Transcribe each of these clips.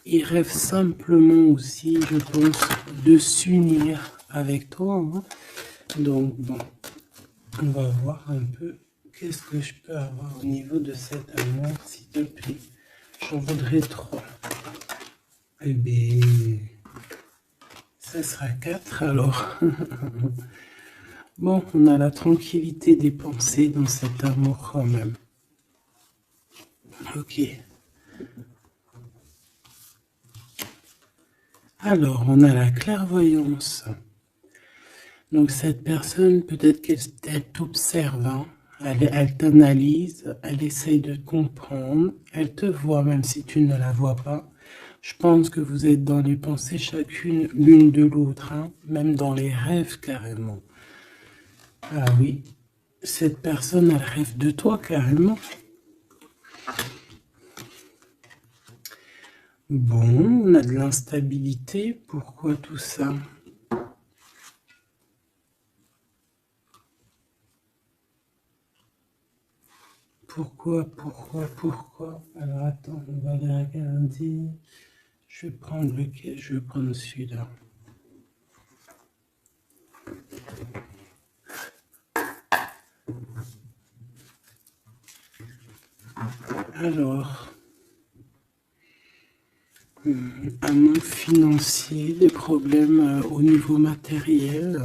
Il rêve simplement aussi, je pense, de s'unir avec toi. Hein. Donc, bon, on va voir un peu qu'est-ce que je peux avoir au niveau de cet amour, s'il te plaît. J'en voudrais 3. Eh bien, ça sera 4 alors. Bon, on a la tranquillité des pensées dans cet amour quand même. Ok. Alors, on a la clairvoyance. Donc cette personne, peut-être qu'elle t'observe, hein. Elle t'analyse, elle essaye de te comprendre, elle te voit même si tu ne la vois pas. Je pense que vous êtes dans les pensées chacune l'une de l'autre, hein, même dans les rêves carrément. Ah oui, cette personne, elle rêve de toi carrément. Bon, on a de l'instabilité, pourquoi tout ça? Pourquoi? Alors attends, on va les regarder. Je vais prendre lequel? Je vais prendre celui-là. Alors, un manque financier, des problèmes au niveau matériel.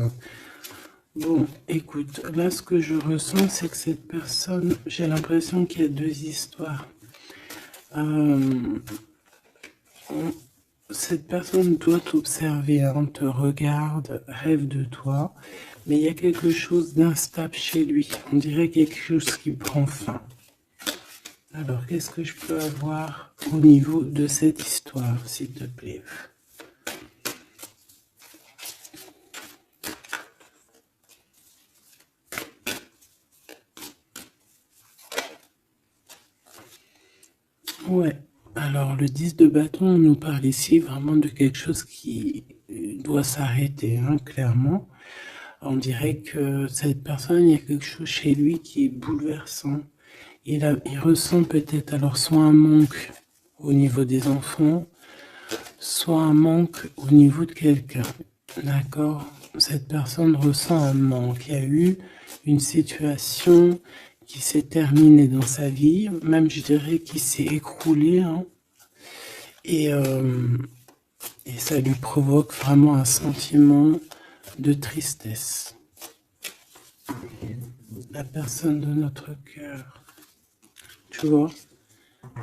Bon, écoute, là ce que je ressens, c'est que cette personne, j'ai l'impression qu'il y a 2 histoires. Cette personne doit t'observer, hein, te regarde, rêve de toi, mais il y a quelque chose d'instable chez lui. On dirait quelque chose qui prend fin. Alors, qu'est-ce que je peux avoir au niveau de cette histoire, s'il te plaît? Ouais. Alors, le 10 de bâton, on nous parle ici vraiment de quelque chose qui doit s'arrêter, hein, clairement. On dirait que cette personne, il y a quelque chose chez lui qui est bouleversant. Il ressent peut-être alors soit un manque au niveau des enfants, soit un manque au niveau de quelqu'un. D'accord? Cette personne ressent un manque. Il y a eu une situation qui s'est terminée dans sa vie, même je dirais qui s'est écroulée, hein, et, et ça lui provoque vraiment un sentiment de tristesse. La personne de notre cœur, tu vois,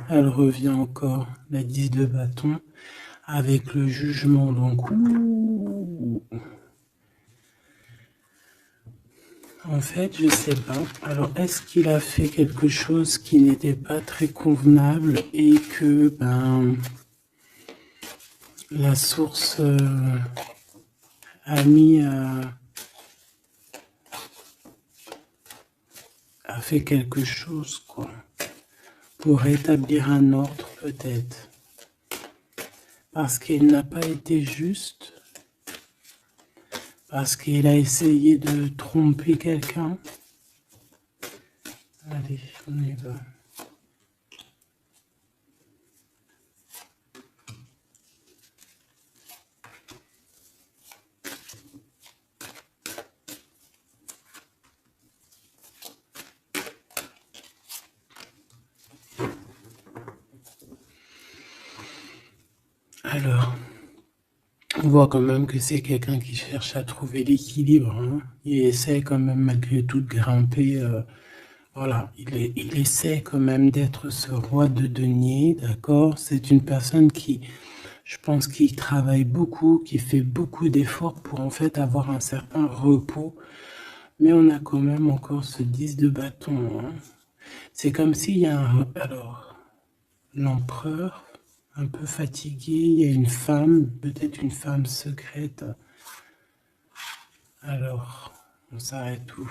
elle revient encore, la 10 de bâton, avec le jugement. Donc, en fait, je sais pas. Alors, est-ce qu'il a fait quelque chose qui n'était pas très convenable et que la source a mis a fait quelque chose, quoi, pour rétablir un ordre, peut-être. Parce qu'il n'a pas été juste, parce qu'il a essayé de tromper quelqu'un. Allez, on y va. Alors, on voit quand même que c'est quelqu'un qui cherche à trouver l'équilibre. Hein. Il essaie quand même malgré tout de grimper. Voilà, il essaie quand même d'être ce roi de denier, d'accord? C'est une personne qui, je pense, qui travaille beaucoup, qui fait beaucoup d'efforts pour en fait avoir un certain repos. Mais on a quand même encore ce 10 de bâton. Hein. C'est comme s'il y a un... Alors, l'empereur, un peu fatigué, il y a une femme, peut-être une femme secrète. Alors, on s'arrête où?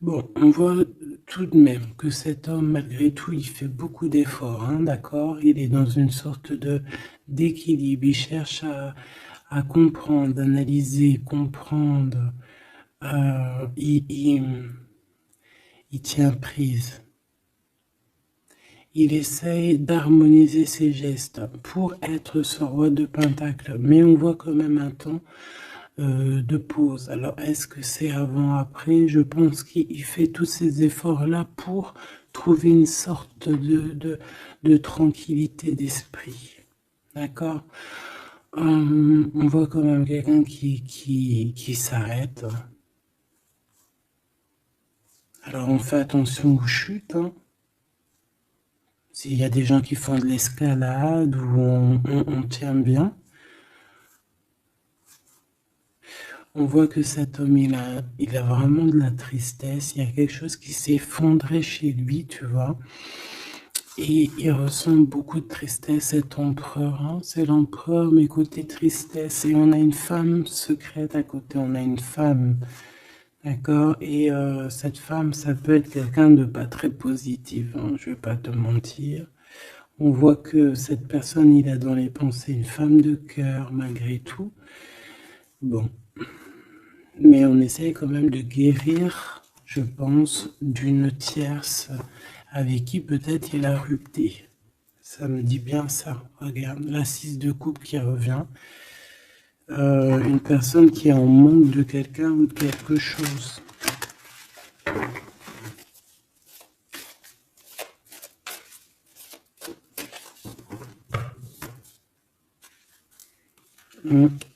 Bon, on voit tout de même que cet homme, malgré tout, il fait beaucoup d'efforts, hein, d'accord? Il est dans une sorte de d'équilibre. Il cherche à comprendre, analyser, comprendre. Il tient prise. il essaye d'harmoniser ses gestes pour être ce roi de Pentacle. Mais on voit quand même un temps de pause. Alors, est-ce que c'est avant, après? Je pense qu'il fait tous ces efforts-là pour trouver une sorte de tranquillité d'esprit. D'accord? On voit quand même quelqu'un qui s'arrête. Alors, on fait attention aux chutes. Hein. S'il y a des gens qui font de l'escalade où on tient bien, on voit que cet homme, il a vraiment de la tristesse. Il y a quelque chose qui s'est effondré chez lui, tu vois. Et il ressent beaucoup de tristesse, cet empereur. Hein. C'est l'empereur, mais côté tristesse. Et on a une femme secrète à côté. On a une femme. D'accord? Et cette femme, ça peut être quelqu'un de pas très positif. Hein, je vais pas te mentir. On voit que cette personne, il a dans les pensées une femme de cœur, malgré tout. Bon. Mais on essaye quand même de guérir, je pense, d'une tierce avec qui peut-être il a rupté. Ça me dit bien ça. Regarde, la 6 de coupe qui revient. Une personne qui est en manque de quelqu'un ou de quelque chose.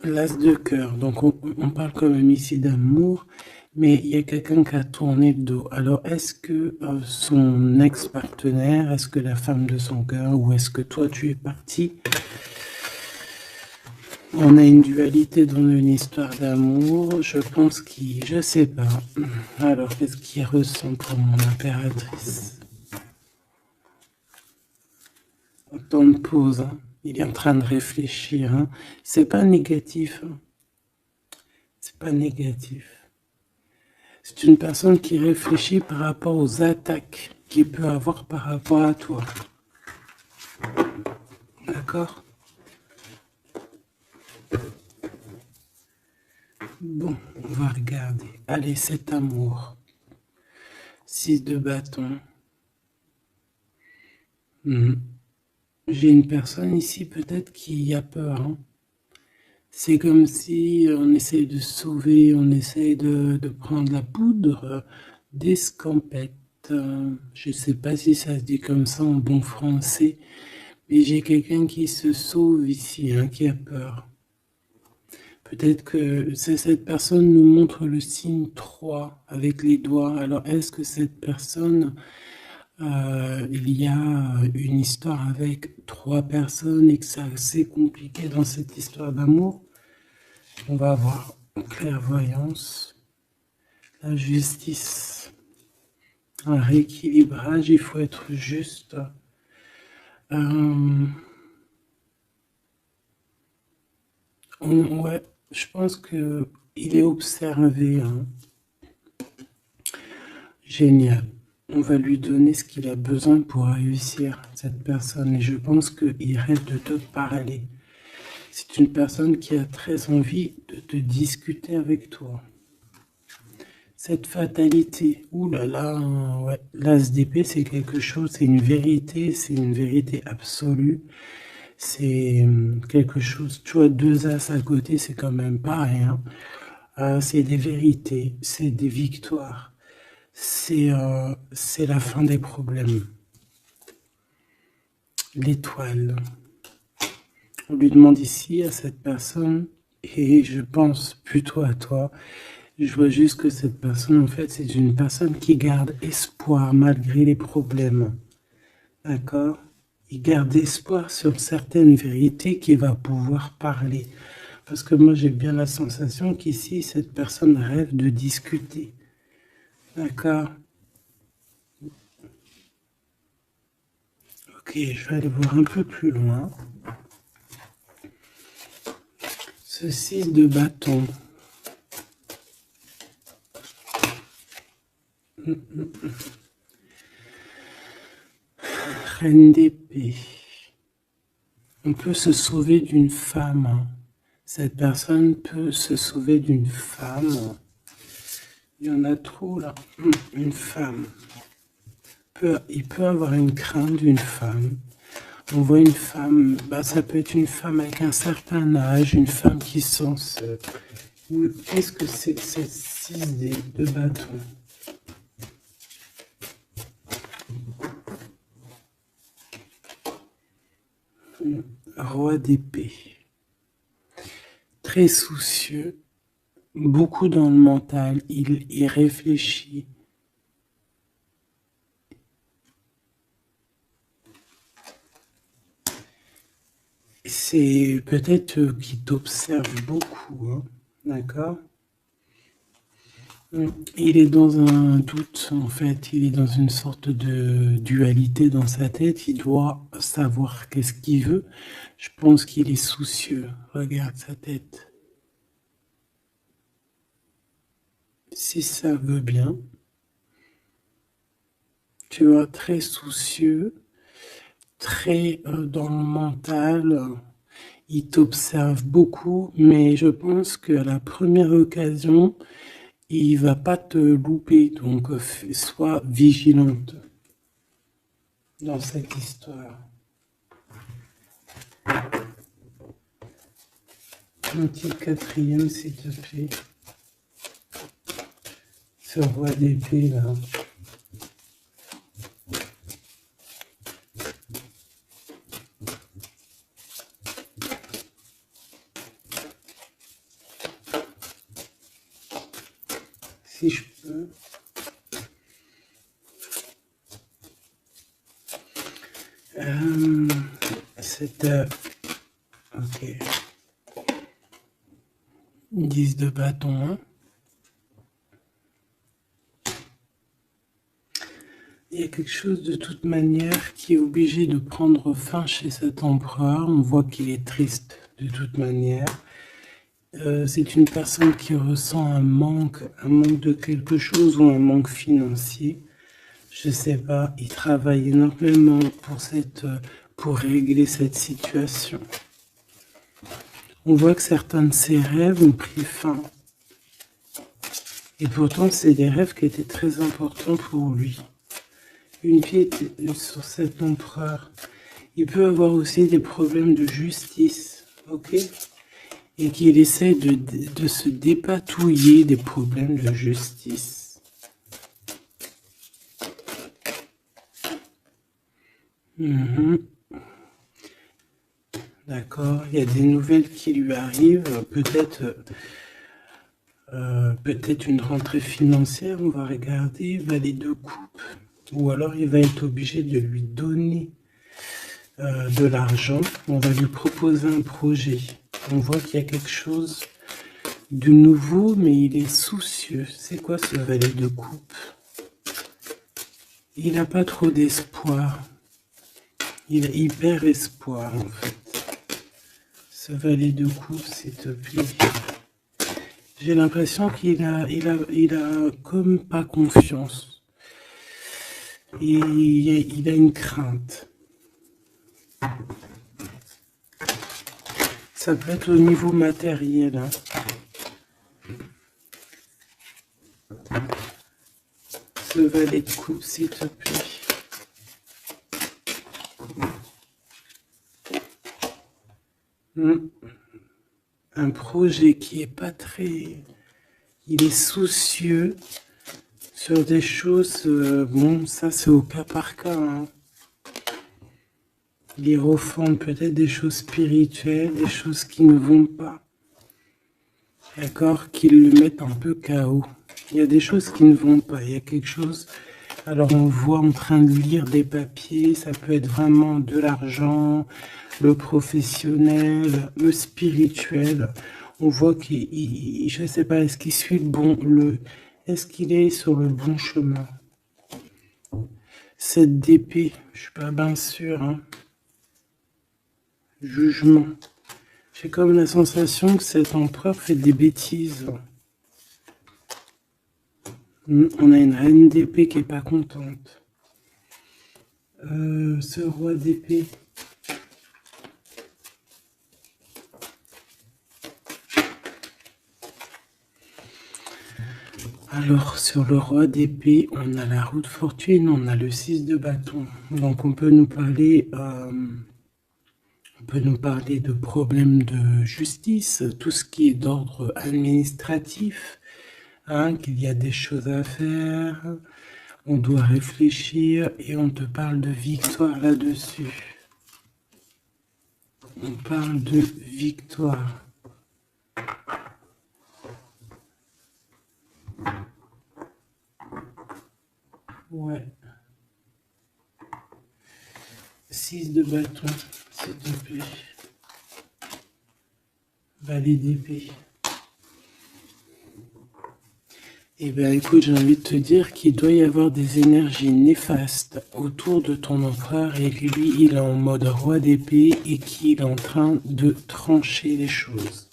L'as de cœur. Donc on parle quand même ici d'amour, mais il y a quelqu'un qui a tourné le dos. Alors est-ce que son ex-partenaire, est-ce que la femme de son cœur, ou est-ce que toi tu es parti? On a une dualité dans une histoire d'amour. Je pense je sais pas. Alors qu'est-ce qu'il ressent pour mon impératrice? Temps de pause. Hein. Il est en train de réfléchir. Hein. C'est pas négatif. Hein. C'est pas négatif. C'est une personne qui réfléchit par rapport aux attaques qu'il peut avoir par rapport à toi. D'accord? Bon, on va regarder. Allez, cet amour. 6 de bâton. J'ai une personne ici peut-être qui a peur. Hein. C'est comme si on essaye de sauver, on essaye de prendre la poudre d'escampette. Je ne sais pas si ça se dit comme ça en bon français, mais j'ai quelqu'un qui se sauve ici, hein, qui a peur. Peut-être que cette personne nous montre le signe 3 avec les doigts. Alors est-ce que cette personne, il y a une histoire avec 3 personnes et que c'est assez compliqué dans cette histoire d'amour? On va avoir clairvoyance, la justice, un rééquilibrage, il faut être juste. Ouais, je pense que il est observé. Hein. Génial. On va lui donner ce qu'il a besoin pour réussir, cette personne. Et je pense qu'il rêve de te parler. C'est une personne qui a très envie de te discuter avec toi. Cette fatalité, ouh là là, ouais. L'as d'épée, c'est quelque chose, c'est une vérité absolue. C'est quelque chose, tu vois, 2 as à côté, c'est quand même pas rien. C'est des vérités, c'est des victoires. C'est la fin des problèmes. L'étoile. On lui demande ici à cette personne, et je pense plutôt à toi, je vois juste que cette personne, en fait, c'est une personne qui garde espoir malgré les problèmes. D'accord? Il garde espoir sur certaines vérités qu'il va pouvoir parler. Parce que moi, j'ai bien la sensation qu'ici, cette personne rêve de discuter. D'accord? Ok, je vais aller voir un peu plus loin. Ce 6 de bâton. Reine d'épée. On peut se sauver d'une femme. Cette personne peut se sauver d'une femme. Il y en a trop là. Une femme. il peut avoir une crainte d'une femme. On voit une femme, ça peut être une femme avec un certain âge, une femme qui sent seule. Qu'est-ce que c'est cette 6 de bâton? Roi d'épée. Très soucieux, beaucoup dans le mental, il réfléchit. C'est peut-être qu'il t'observe beaucoup, hein, d'accord? Il est dans un doute, en fait, il est dans une sorte de dualité dans sa tête, il doit savoir qu'est-ce qu'il veut. Je pense qu'il est soucieux, regarde sa tête. Si ça veut bien, tu vois, très soucieux, très dans le mental, il t'observe beaucoup, mais je pense qu'à la première occasion, il va pas te louper, donc sois vigilante dans cette histoire. Un petit quatrième, s'il te plaît. Ce roi d'épée là. Si je peux. Ok. 10 de bâton. Hein. Il y a quelque chose de toute manière qui est obligé de prendre fin chez cet empereur. On voit qu'il est triste de toute manière. C'est une personne qui ressent un manque de quelque chose ou un manque financier. Je sais pas, il travaille énormément pour régler cette situation. On voit que certains de ses rêves ont pris fin. Et pourtant, c'est des rêves qui étaient très importants pour lui. Une pièce sur cet empereur. Il peut avoir aussi des problèmes de justice, ok? Et qu'il essaie de se dépatouiller des problèmes de justice. D'accord, il y a des nouvelles qui lui arrivent, peut-être une rentrée financière, on va regarder, valet de coupe, ou alors il va être obligé de lui donner de l'argent, on va lui proposer un projet. On voit qu'il y a quelque chose de nouveau, mais il est soucieux. C'est quoi ce valet de coupe? Il n'a pas trop d'espoir. Il a hyper espoir, en fait. Ce valet de coupe, s'il te plaît. J'ai l'impression qu'il a comme pas confiance. Et il a une crainte. Ça peut être au niveau matériel. Hein. Ce valet de coupe, s'il te plaît. Un projet qui est pas très... Il est soucieux sur des choses... bon, ça c'est au cas par cas. Hein. Il refondent peut-être des choses spirituelles, des choses qui ne vont pas. D'accord? Qui le mettent un peu KO. Il y a des choses qui ne vont pas. Il y a quelque chose... Alors on voit en train de lire des papiers, ça peut être vraiment de l'argent, le professionnel, le spirituel. On voit qu'il, je ne sais pas, est-ce qu'il suit est-ce qu'il est sur le bon chemin? Cette d'épée, je suis pas bien sûr. Hein. Jugement. J'ai comme la sensation que cet empereur fait des bêtises. On a une reine d'épée qui est pas contente. Ce roi d'épée. Alors, sur le roi d'épée, on a la roue de fortune, on a le 6 de bâton. Donc, on peut nous parler de problèmes de justice, tout ce qui est d'ordre administratif, hein, qu'il y a des choses à faire, on doit réfléchir et on te parle de victoire là-dessus. On parle de victoire. Ouais. 6 de bâton, s'il te plaît. Valet d'épée. Eh bien, écoute, j'ai envie de te dire qu'il doit y avoir des énergies néfastes autour de ton empereur et que lui, il est en mode roi d'épée et qu'il est en train de trancher les choses.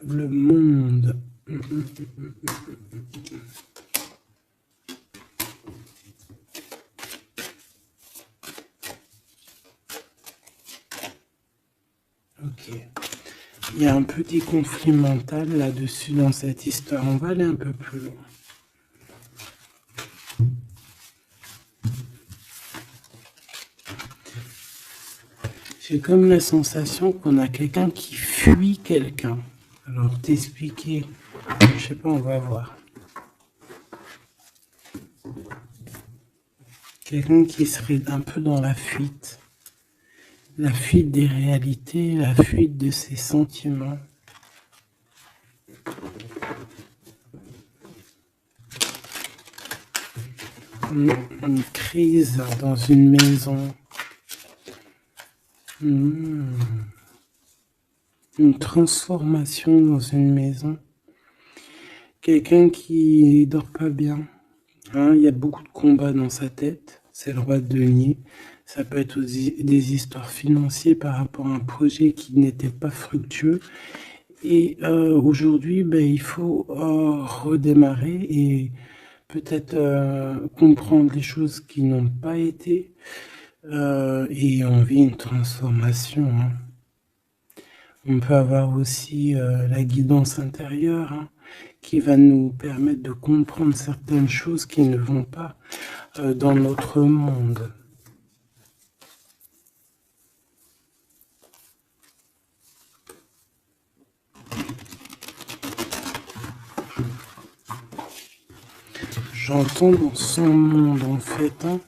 Le monde. Ok. Il y a un petit conflit mental là-dessus dans cette histoire. On va aller un peu plus loin. J'ai comme la sensation qu'on a quelqu'un qui fuit quelqu'un. Alors t'expliquer, je sais pas, on va voir. Quelqu'un qui serait un peu dans la fuite des réalités, la fuite de ses sentiments. Une crise dans une maison. Une transformation dans une maison. Quelqu'un qui dort pas bien. Hein, il y a beaucoup de combats dans sa tête. C'est le roi de denier. Ça peut être aussi des histoires financières par rapport à un projet qui n'était pas fructueux. Et aujourd'hui, il faut redémarrer et peut-être comprendre les choses qui n'ont pas été. Et on vit une transformation. Hein. On peut avoir aussi la guidance intérieure, hein, qui va nous permettre de comprendre certaines choses qui ne vont pas dans notre monde. J'entends dans son monde en fait, hein.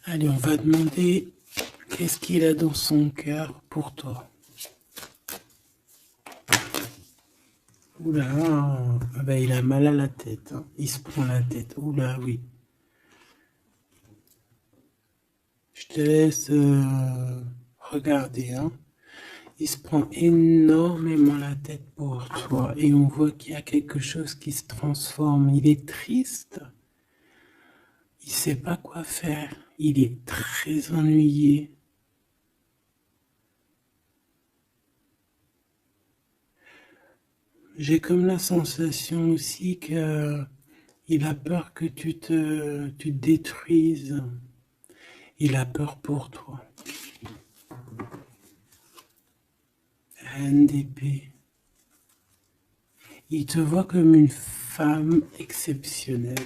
Allez, on va demander qu'est-ce qu'il a dans son cœur pour toi. Oula, il a mal à la tête, hein. Il se prend la tête. Oula, oui. Je te laisse regarder, hein. Il se prend énormément la tête pour toi et on voit qu'il y a quelque chose qui se transforme. Il est triste. Il sait pas quoi faire. Il est très ennuyé. J'ai comme la sensation aussi que il a peur que tu te détruises. Il a peur pour toi. Reine d'épée. Il te voit comme une femme exceptionnelle.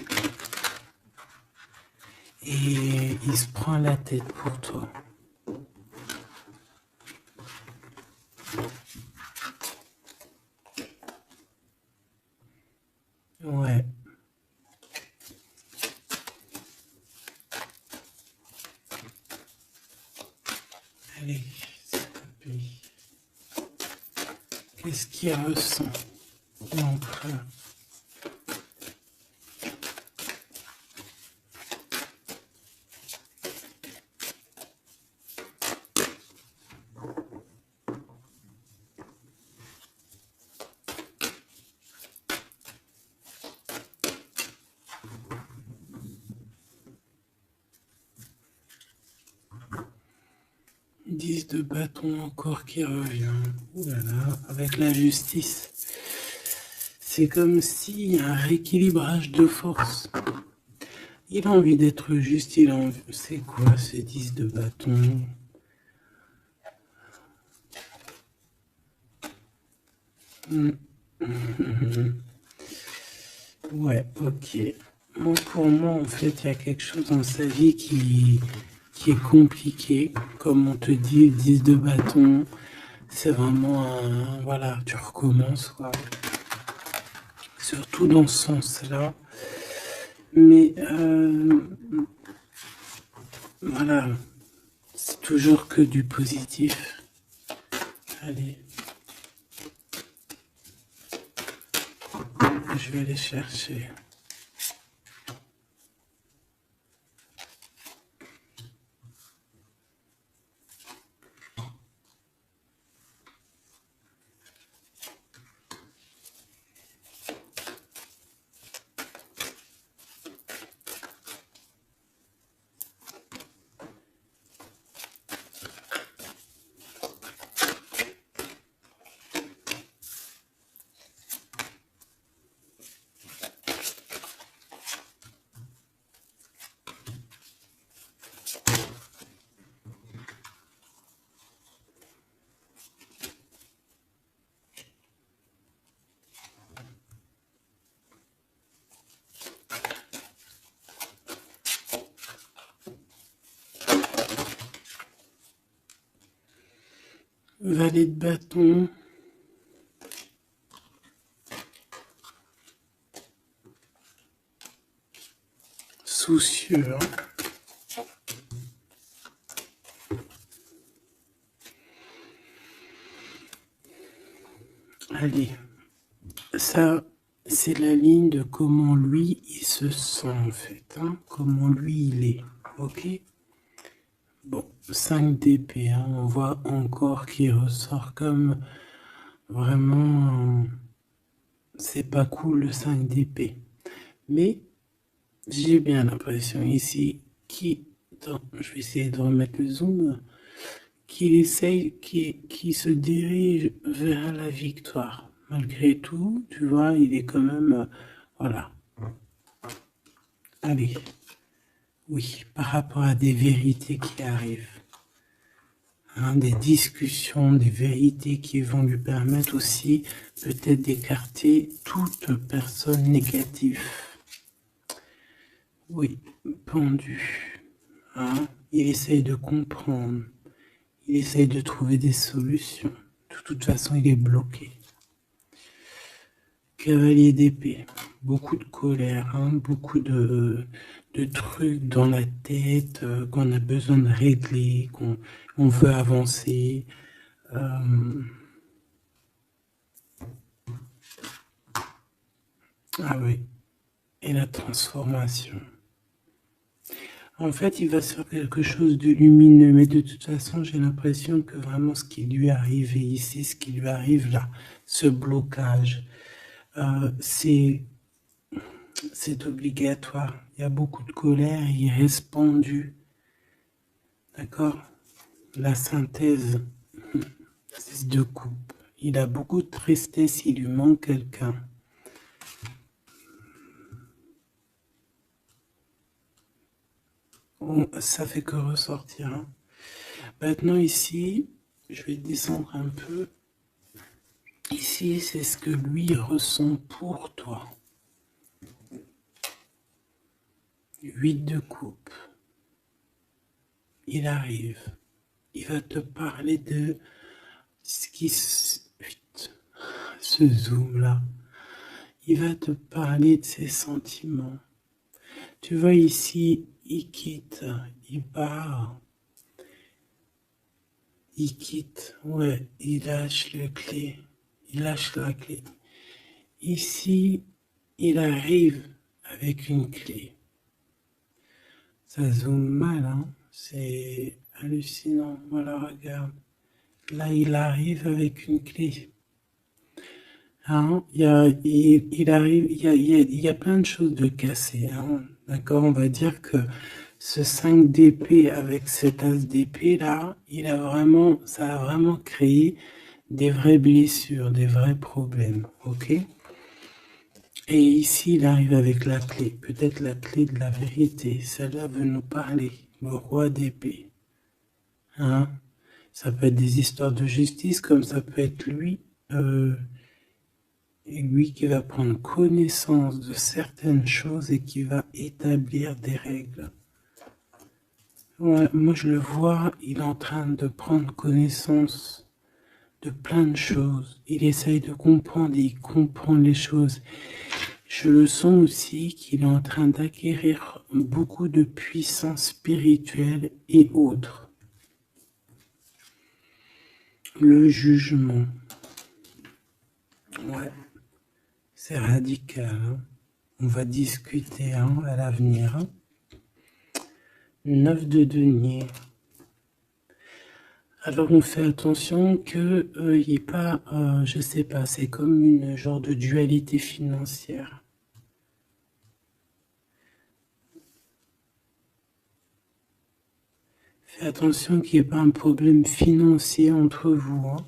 et il se prend la tête pour toi. Ouais. Allez, s'il te plaît. Qu'est-ce qu'il ressent, l'empereur? De bâton encore qui revient. Ouh là là, avec la justice. C'est comme s'il y a un rééquilibrage de force. Il a envie d'être juste, il a envie... C'est quoi ce 10 de bâton? Ouais, ok. Bon, pour moi, en fait, il y a quelque chose dans sa vie qui est compliqué. Comme on te dit, le 10 de bâton, c'est vraiment un... Voilà, tu recommences, quoi. Surtout dans ce sens-là. Mais, voilà, c'est toujours que du positif. Allez. Je vais aller chercher. Valet de bâton. Soucieux. Hein. Allez. Ça, c'est la ligne de comment lui, il se sent en fait. Hein, comment lui, il est. Ok. Bon, 5 d'épée. Hein, on voit encore qu'il ressort comme vraiment... c'est pas cool le 5 d'épée. Mais j'ai bien l'impression ici je vais essayer de remettre le zoom, qu'il essaye, qui se dirige vers la victoire. Malgré tout, tu vois, il est quand même, voilà. Allez, oui, par rapport à des vérités qui arrivent, hein, des discussions, des vérités qui vont lui permettre aussi peut-être d'écarter toute personne négative. Oui, pendu. Hein, il essaye de comprendre. Il essaye de trouver des solutions. De toute façon, il est bloqué. Cavalier d'épée. Beaucoup de colère, hein, beaucoup de trucs dans la tête qu'on a besoin de régler, qu'on veut avancer. Ah oui. Et la transformation. En fait, il va sur quelque chose de lumineux, mais de toute façon, j'ai l'impression que vraiment ce qui lui est arrivé ici, ce qui lui arrive là, ce blocage, c'est obligatoire. Il y a beaucoup de colère, il reste pendu. D'accord? La synthèse, 6 de coupe. Il a beaucoup de tristesse, il lui manque quelqu'un. Ça fait que ressortir. Hein. Maintenant ici, je vais descendre un peu. Ici, c'est ce que lui ressent pour toi. 8 de coupe. il arrive. Il va te parler de ce qui se... Ce zoom-là. Il va te parler de ses sentiments. Tu vois ici, il quitte, il part. Il quitte, ouais, il lâche la clé. Il lâche la clé. Ici, il arrive avec une clé. Ça zoome mal, hein. C'est hallucinant. Voilà, regarde. Là, il arrive avec une clé. Hein, il arrive, il y a plein de choses de cassées. Hein. D'accord, on va dire que ce 5 d'épée avec cet as d'épée là, ça a vraiment créé des vraies blessures, des vrais problèmes. Ok. Et ici, il arrive avec la clé, peut-être la clé de la vérité. Celle-là veut nous parler, le roi d'épée. Hein, ça peut être des histoires de justice, comme ça peut être lui. Et lui qui va prendre connaissance de certaines choses et qui va établir des règles. Ouais, moi je le vois, il est en train de prendre connaissance de plein de choses. Il essaye de comprendre et il comprend les choses. Je le sens aussi qu'il est en train d'acquérir beaucoup de puissance spirituelle et autres. Le jugement. Ouais, c'est radical. Hein. On va discuter hein, à l'avenir. Hein. 9 de denier. Alors on fait attention que il n'y ait pas, je sais pas, c'est comme une genre de dualité financière. Fais attention qu'il n'y ait pas un problème financier entre vous. Hein.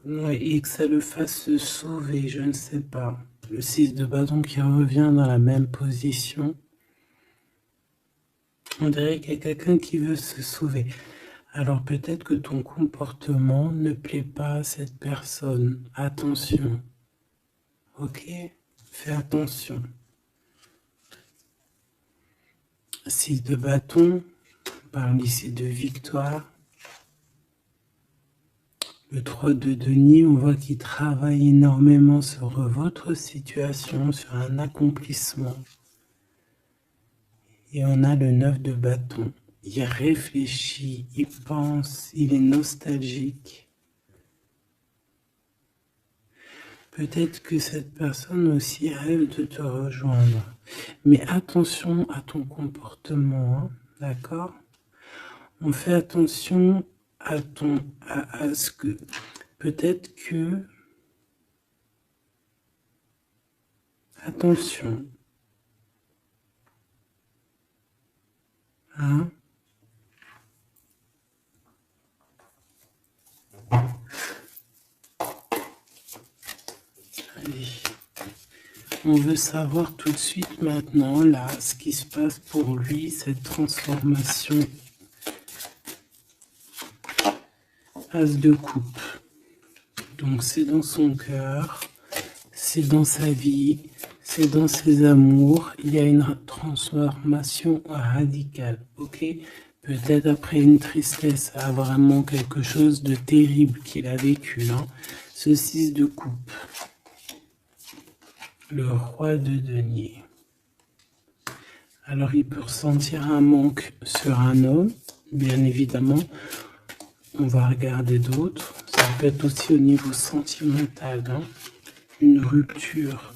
Ouais, et que ça le fasse se sauver, je ne sais pas. Le 6 de bâton qui revient dans la même position. On dirait qu'il y a quelqu'un qui veut se sauver. Alors peut-être que ton comportement ne plaît pas à cette personne. Attention. Ok? Fais attention. 6 de bâton. On parle ici de victoire. Le 3 de denier, on voit qu'il travaille énormément sur votre situation, sur un accomplissement. Et on a le 9 de bâton. Il réfléchit, il pense, il est nostalgique. Peut-être que cette personne aussi rêve de te rejoindre. Mais attention à ton comportement, hein, d'accord? On fait attention à ce que peut-être que attention, hein? Allez. On veut savoir tout de suite maintenant, là, ce qui se passe pour lui, cette transformation. As de coupe. Donc c'est dans son cœur, c'est dans sa vie, c'est dans ses amours. Il y a une transformation radicale, ok? Peut-être après une tristesse, à vraiment quelque chose de terrible qu'il a vécu, hein. Ce 6 de coupe. Le roi de denier. Alors il peut ressentir un manque sur un homme, bien évidemment. On va regarder d'autres. Ça peut être aussi au niveau sentimental, hein. Une rupture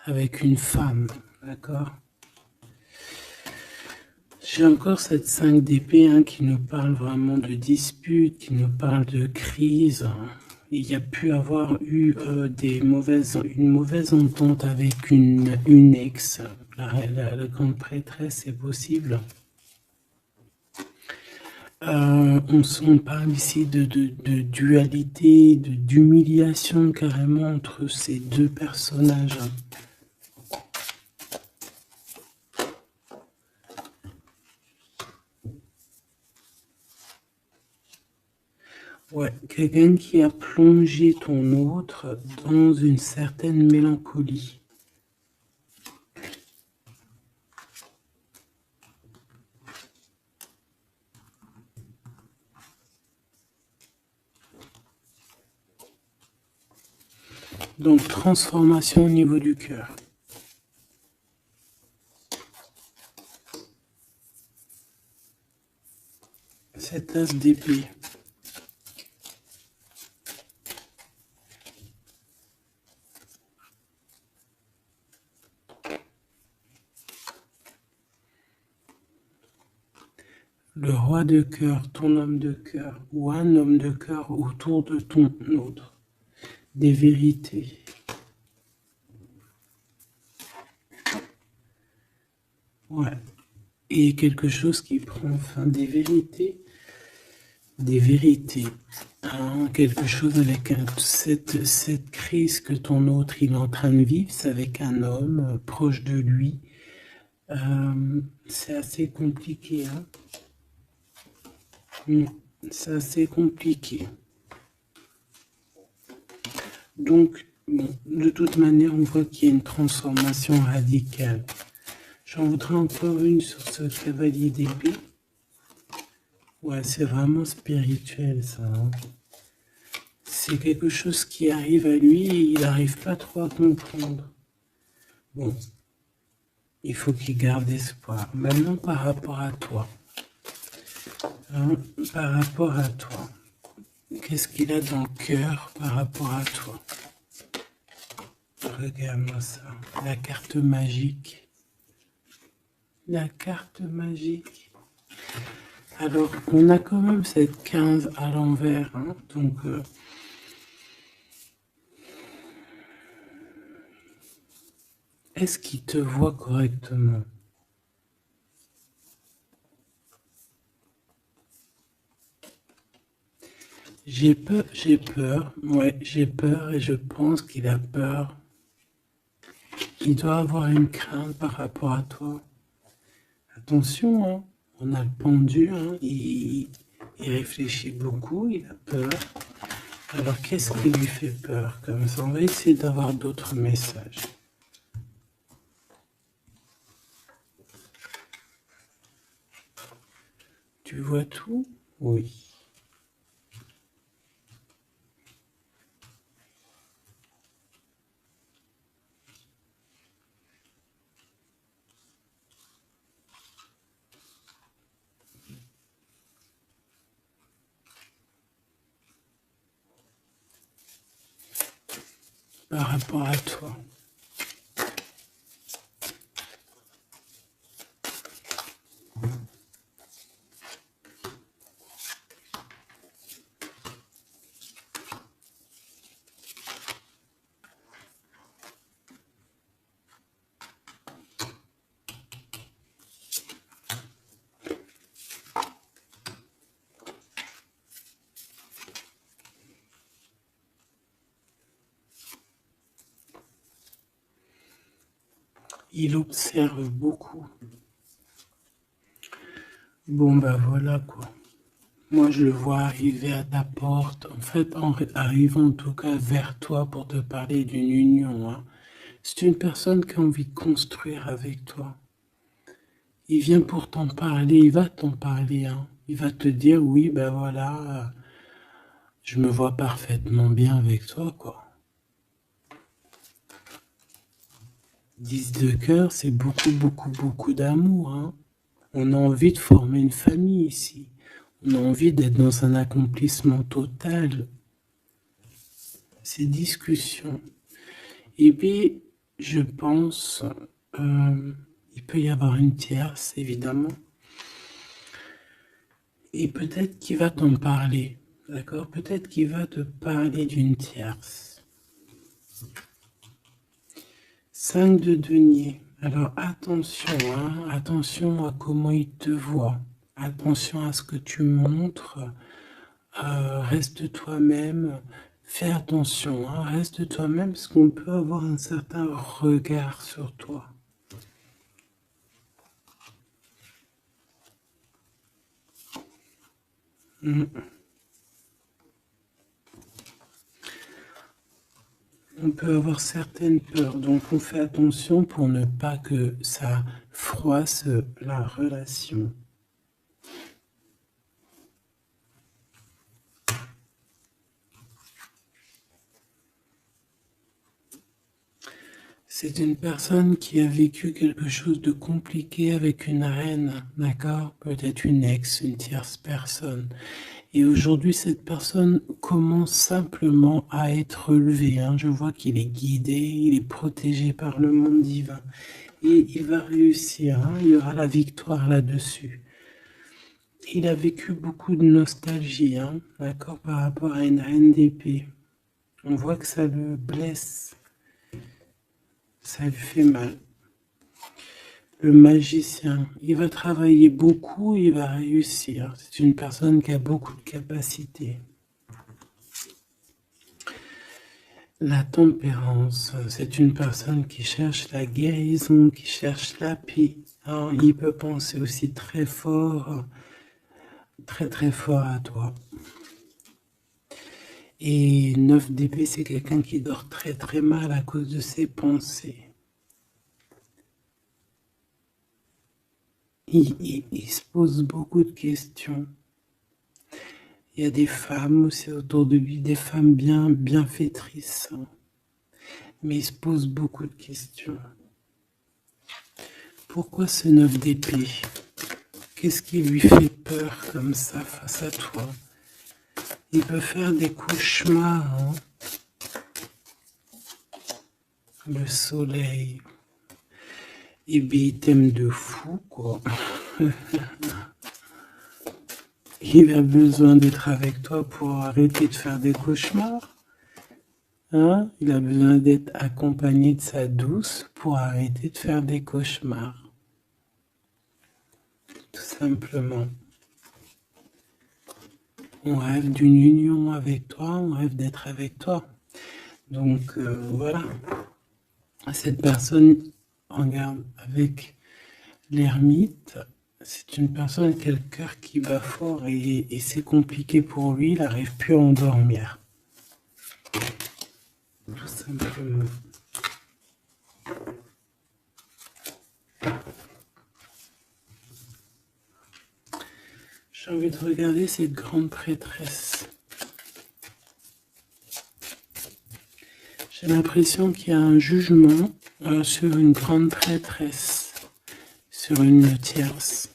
avec une femme, d'accord? J'ai encore cette 5 d'épée hein, qui nous parle vraiment de dispute, qui nous parle de crise. Il y a pu avoir eu une mauvaise entente avec une ex. La grande prêtresse, c'est possible. On parle ici de dualité, d'humiliation carrément entre ces deux personnages. Ouais, quelqu'un qui a plongé ton autre dans une certaine mélancolie. Donc, transformation au niveau du cœur. Cette as d'épée. Le roi de cœur, ton homme de cœur, ou un homme de cœur autour de ton autre. Des vérités. Ouais. Et quelque chose qui prend fin. Des vérités. Des vérités. Hein, quelque chose avec cette crise que ton autre il est en train de vivre, c'est avec un homme proche de lui. C'est assez compliqué. Hein. C'est assez compliqué. Donc, bon, de toute manière, on voit qu'il y a une transformation radicale. J'en voudrais encore une sur ce cavalier d'épée. Ouais, c'est vraiment spirituel, ça. Hein. C'est quelque chose qui arrive à lui et il n'arrive pas trop à comprendre. Bon, il faut qu'il garde espoir. Maintenant, par rapport à toi. Hein, par rapport à toi. Qu'est-ce qu'il a dans le cœur par rapport à toi? Regarde-moi ça. La carte magique. La carte magique. Alors, on a quand même cette 15 à l'envers. Hein, donc, est-ce qu'il te voit correctement? J'ai peur, ouais, j'ai peur et je pense qu'il a peur. Il doit avoir une crainte par rapport à toi. Attention, hein, on a le pendu, hein, il réfléchit beaucoup, il a peur. Alors qu'est-ce qui lui fait peur comme ça? On va essayer d'avoir d'autres messages. Tu vois tout? Oui. Par rapport à toi. Il observe beaucoup. Bon bah voilà quoi. Moi je le vois arriver à ta porte, en fait en arrivant en tout cas vers toi pour te parler d'une union. Hein. C'est une personne qui a envie de construire avec toi. Il vient pour t'en parler, il va t'en parler. Hein. Il va te dire oui ben voilà, je me vois parfaitement bien avec toi quoi. 10 de cœur, c'est beaucoup d'amour. Hein. On a envie de former une famille ici. On a envie d'être dans un accomplissement total. Ces discussions. Et puis, je pense, il peut y avoir une tierce, évidemment. Et peut-être qu'il va t'en parler. D'accord? Peut-être qu'il va te parler d'une tierce. 5 de denier. Alors attention, hein, attention à comment il te voit. Attention à ce que tu montres. Reste toi-même. Fais attention, hein, reste toi-même parce qu'on peut avoir un certain regard sur toi. On peut avoir certaines peurs, donc on fait attention pour ne pas que ça froisse la relation. C'est une personne qui a vécu quelque chose de compliqué avec une reine, d'accord? Peut-être une ex, une tierce personne. Et aujourd'hui, cette personne commence simplement à être relevée, hein. Je vois qu'il est guidé, il est protégé par le monde divin. Et il va réussir, hein. Il y aura la victoire là-dessus. Il a vécu beaucoup de nostalgie, hein, d'accord, par rapport à une reine d'épée. On voit que ça le blesse, ça lui fait mal. Le magicien, il va travailler beaucoup, il va réussir. C'est une personne qui a beaucoup de capacités. La tempérance, c'est une personne qui cherche la guérison, qui cherche la paix. Alors, il peut penser aussi très fort, très fort à toi. Et 9 d'épée, c'est quelqu'un qui dort très mal à cause de ses pensées. Il se pose beaucoup de questions. Il y a des femmes aussi autour de lui, des femmes bienfaitrices. Mais il se pose beaucoup de questions. Pourquoi ce 9 d'épée? Qu'est-ce qui lui fait peur comme ça face à toi? Il peut faire des cauchemars, hein. Le soleil. Et bien, il t'aime de fou, quoi. Il a besoin d'être avec toi pour arrêter de faire des cauchemars. Hein? Il a besoin d'être accompagné de sa douce pour arrêter de faire des cauchemars. Tout simplement. On rêve d'une union avec toi, on rêve d'être avec toi. Donc voilà. Cette personne, regarde, avec l'ermite, c'est une personne qui a le cœur qui bat fort et c'est compliqué pour lui, il n'arrive plus à endormir. Tout simplement. J'ai envie de regarder cette grande prêtresse. J'ai l'impression qu'il y a un jugement sur une grande prêtresse, sur une tierce.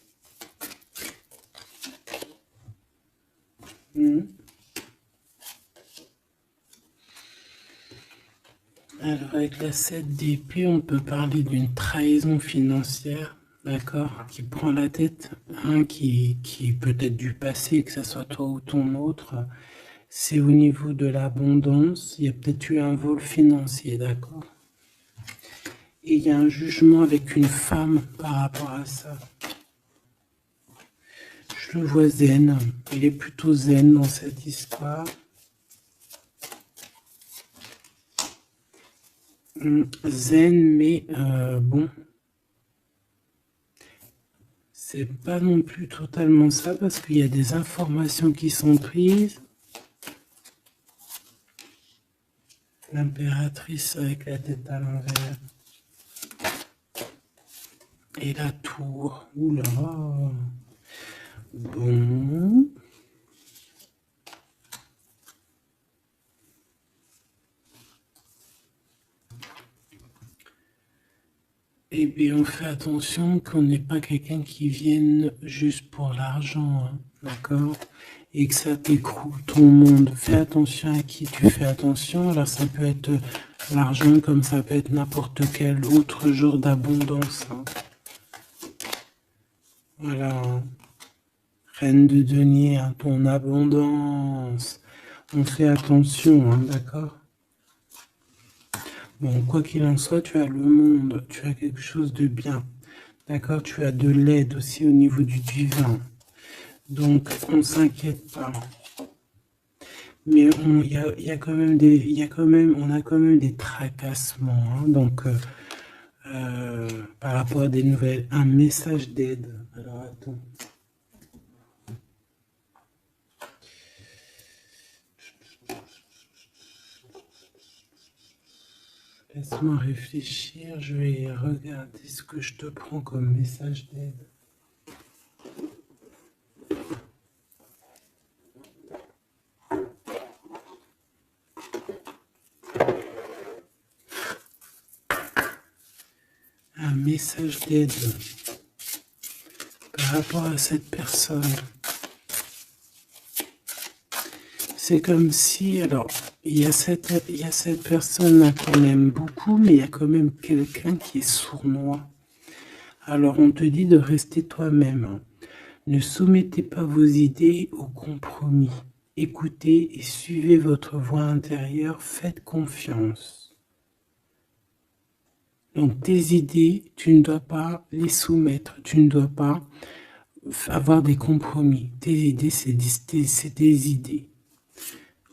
Alors avec la 7 d'épée, on peut parler d'une trahison financière, d'accord, qui prend la tête, hein, qui peut être du passé, que ce soit toi ou ton autre. C'est au niveau de l'abondance, il y a peut-être eu un vol financier, d'accord. Et il y a un jugement avec une femme par rapport à ça. Je le vois zen, il est plutôt zen dans cette histoire. Zen, mais bon, c'est pas non plus totalement ça parce qu'il y a des informations qui sont prises. L'impératrice avec la tête à l'envers. Et la tour. Oula. Bon. Eh bien, on fait attention qu'on n'ait pas quelqu'un qui vienne juste pour l'argent, hein, d'accord? Et que ça t'écroule ton monde. Fais attention à qui tu fais attention. Alors, ça peut être l'argent comme ça peut être n'importe quel autre genre d'abondance, hein. Voilà. Reine de denier, hein, ton abondance. On fait attention, hein, d'accord? Bon, quoi qu'il en soit, tu as le monde, tu as quelque chose de bien. D'accord? Tu as de l'aide aussi au niveau du divin. Donc, on ne s'inquiète pas. Mais il y a quand même on a quand même des tracassements, hein. Donc, par rapport à des nouvelles, un message d'aide. Alors, attends. Laisse-moi réfléchir, je vais regarder ce que je te prends comme message d'aide. message d'aide par rapport à cette personne. C'est comme si, alors, il y a cette personne-là qu'on aime beaucoup, mais il y a quand même quelqu'un qui est sournois. Alors, on te dit de rester toi-même. Ne soumettez pas vos idées au compromis. Écoutez et suivez votre voix intérieure, faites confiance. Donc, tes idées, tu ne dois pas les soumettre, tu ne dois pas avoir des compromis. Tes idées, c'est des idées.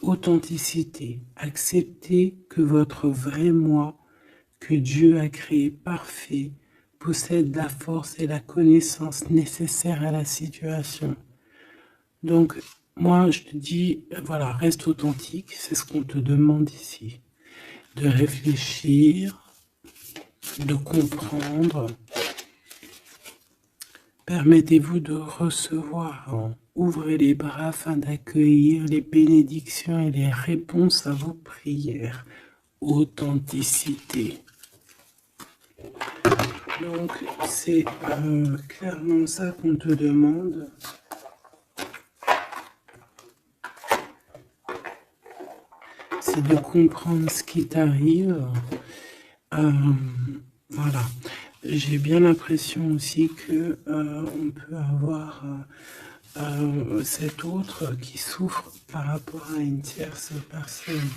Authenticité. Acceptez que votre vrai moi, que Dieu a créé parfait, possède la force et la connaissance nécessaires à la situation. Donc, moi, je te dis, voilà, reste authentique, c'est ce qu'on te demande ici. De réfléchir, de comprendre. Permettez-vous de recevoir. Ouvrez les bras afin d'accueillir les bénédictions et les réponses à vos prières. Authenticité. Donc, c'est clairement ça qu'on te demande. C'est de comprendre ce qui t'arrive. Voilà. J'ai bien l'impression aussi que on peut avoir cet autre qui souffre par rapport à une tierce personne.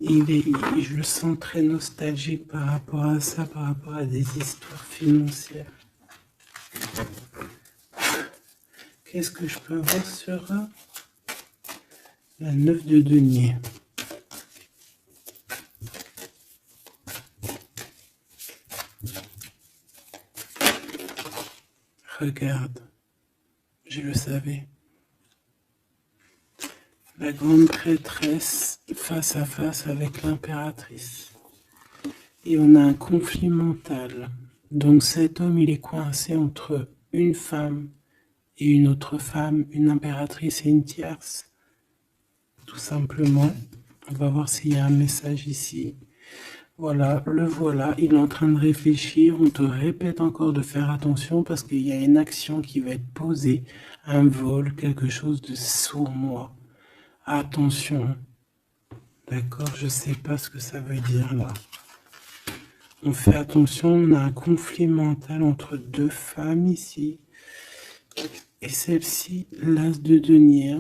Je le sens très nostalgique par rapport à ça, par rapport à des histoires financières. Qu'est-ce que je peux avoir sur la 9 de denier? Regarde, je le savais. La grande prêtresse face à face avec l'impératrice. Et on a un conflit mental. Donc cet homme, il est coincé entre une femme et une autre femme, une impératrice et une tierce. Tout simplement. On va voir s'il y a un message ici. Voilà, le voilà, il est en train de réfléchir. On te répète encore de faire attention parce qu'il y a une action qui va être posée, un vol, quelque chose de sournois. Attention. D'accord, je sais pas ce que ça veut dire là. On fait attention, on a un conflit mental entre deux femmes ici. Et celle-ci, l'as de denier.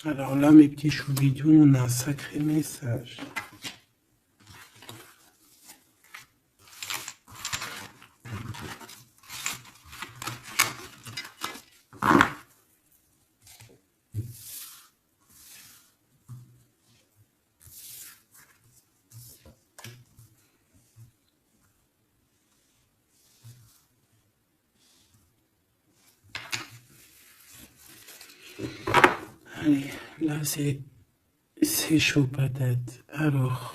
Alors là, mes petits choubidous, on a un sacré message. Allez, là c'est chaud patate. Alors,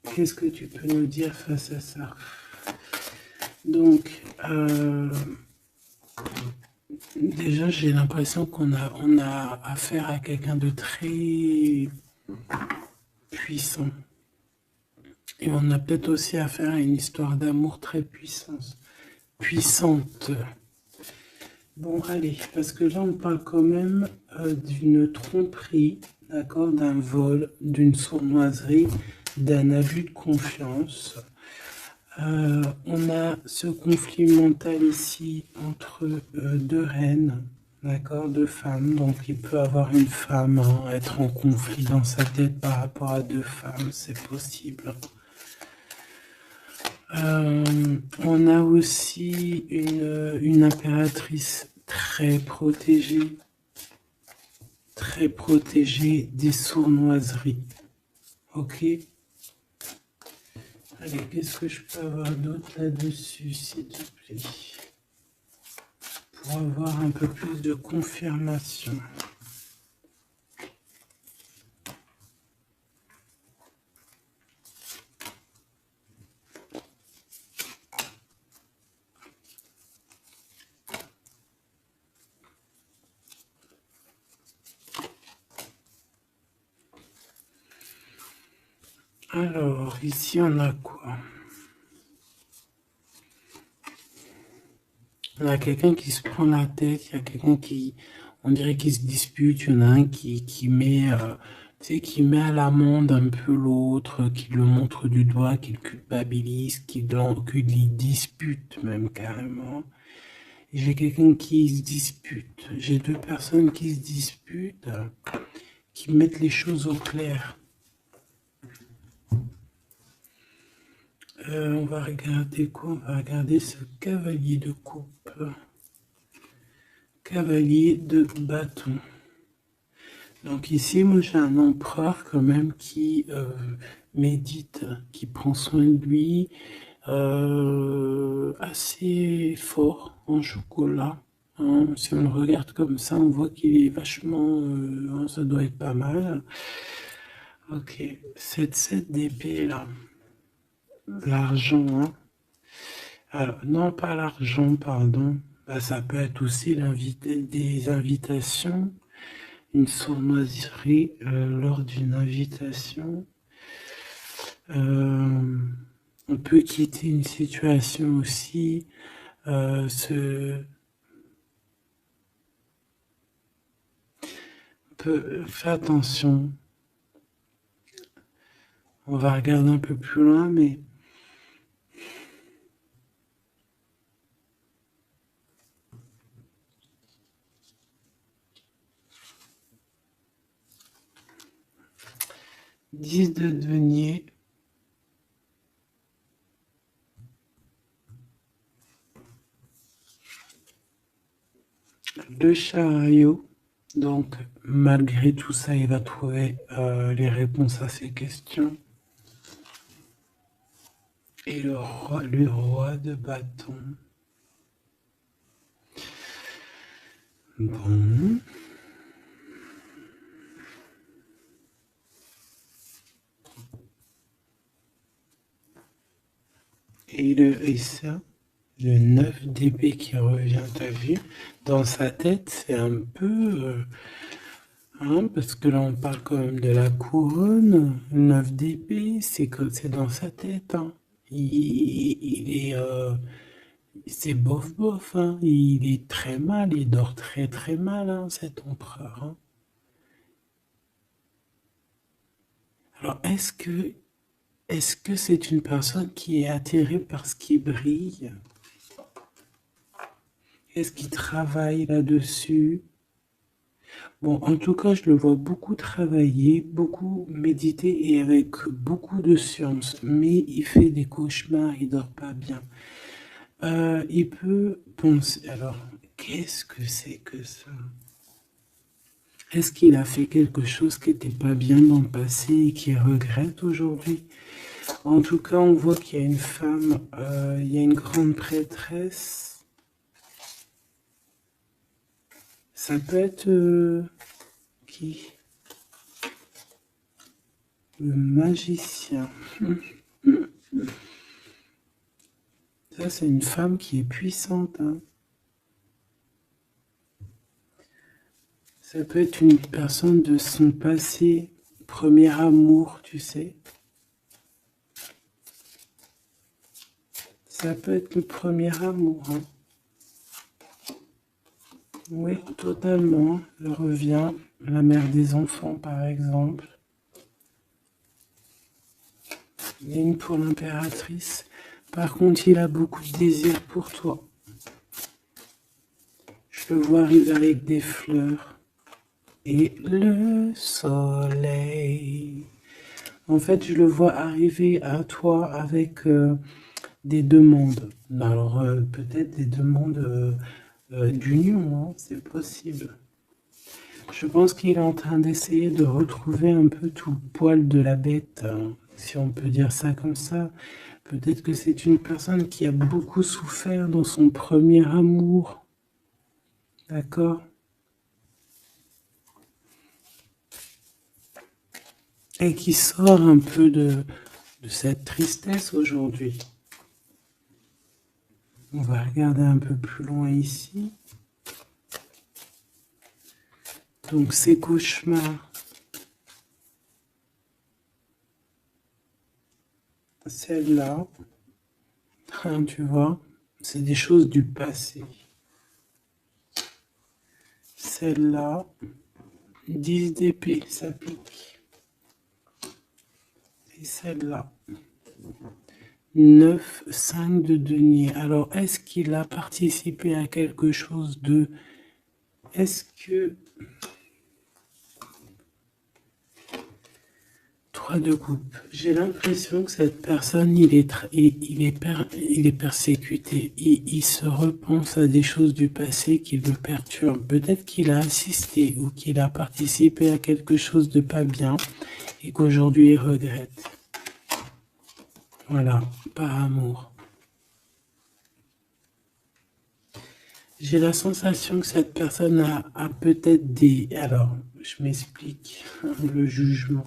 qu'est-ce que tu peux nous dire face à ça? Donc, déjà j'ai l'impression qu'on a affaire à quelqu'un de très puissant. Et on a peut-être aussi affaire à une histoire d'amour très puissante. Bon, allez, parce que là, on parle quand même d'une tromperie, d'accord, d'un vol, d'une sournoiserie, d'un abus de confiance. On a ce conflit mental ici entre deux reines, d'accord, deux femmes. Donc, il peut avoir une femme, être en conflit dans sa tête par rapport à deux femmes, c'est possible. On a aussi une impératrice très protégée des sournoiseries. Ok? Allez, qu'est-ce que je peux avoir d'autre là-dessus, s'il te plaît? Pour avoir un peu plus de confirmation. Alors, ici, on a quoi? On a quelqu'un qui se prend la tête, il y a quelqu'un qui, on dirait qu'il se dispute, il y en a un qui met, tu sais, qui met à l'amende un peu l'autre, qui le montre du doigt, qui le culpabilise, qui lui dispute même carrément. Et j'ai quelqu'un qui se dispute. J'ai deux personnes qui se disputent, qui mettent les choses au clair. On va regarder quoi? On va regarder ce cavalier de coupe. Cavalier de bâton. Donc ici, moi j'ai un empereur quand même qui médite, qui prend soin de lui, assez fort en chocolat. Hein. Si on le regarde comme ça, on voit qu'il est vachement, hein, ça doit être pas mal. Ok, cette 7 d'épée là, l'argent, hein. Alors, non pas l'argent, pardon. Bah, ça peut être aussi des invitations, une sournoiserie lors d'une invitation. On peut quitter une situation aussi. Faire attention. On va regarder un peu plus loin, mais 10 de denier. Le chariot. Donc, malgré tout ça, il va trouver les réponses à ses questions. Et le roi de bâton. Bon. Et ça, le 9 d'épée qui revient, t'as vu? Dans sa tête, c'est un peu... hein, parce que là, on parle quand même de la couronne. Le 9 d'épée, c'est dans sa tête. Hein. Il est... c'est bof bof. Hein. Il est très mal. Il dort très très mal, hein, cet empereur. Hein. Alors, est-ce que c'est une personne qui est attirée par ce qui brille? Est-ce qu'il travaille là-dessus? Bon, en tout cas, je le vois beaucoup travailler, beaucoup méditer et avec beaucoup de science. Mais il fait des cauchemars, il dort pas bien. Il peut penser. Alors, qu'est-ce que c'est que ça? Est-ce qu'il a fait quelque chose qui n'était pas bien dans le passé et qu'il regrette aujourd'hui? En tout cas, on voit qu'il y a une femme, il y a une grande prêtresse. Ça peut être qui? Le magicien. Ça, c'est une femme qui est puissante. Hein. Ça peut être une personne de son passé, premier amour, tu sais. Ça peut être le premier amour. Hein. Oui, totalement. Elle revient. La mère des enfants, par exemple. Il y a une pour l'impératrice. Par contre, il a beaucoup de désir pour toi. Je le vois arriver avec des fleurs. Et le soleil. En fait, je le vois arriver à toi avec des demandes. Alors, peut-être des demandes d'union, hein, c'est possible. Je pense qu'il est en train d'essayer de retrouver un peu tout le poil de la bête, hein, si on peut dire ça comme ça. Peut-être que c'est une personne qui a beaucoup souffert dans son premier amour. D'accord? Et qui sort un peu de cette tristesse aujourd'hui. On va regarder un peu plus loin ici. Donc ces cauchemars. celle-là, hein, tu vois, c'est des choses du passé. Celle-là, 10 d'épée, ça pique. Et celle-là, 9, 5 de denier. Alors, est-ce qu'il a participé à quelque chose de... Est-ce que... 3 de coupe. J'ai l'impression que cette personne, il est persécuté. Il se repense à des choses du passé qui le perturbent. Peut-être qu'il a assisté ou qu'il a participé à quelque chose de pas bien et qu'aujourd'hui il regrette. Voilà, par amour. J'ai la sensation que cette personne a peut-être des... Alors, je m'explique, le jugement.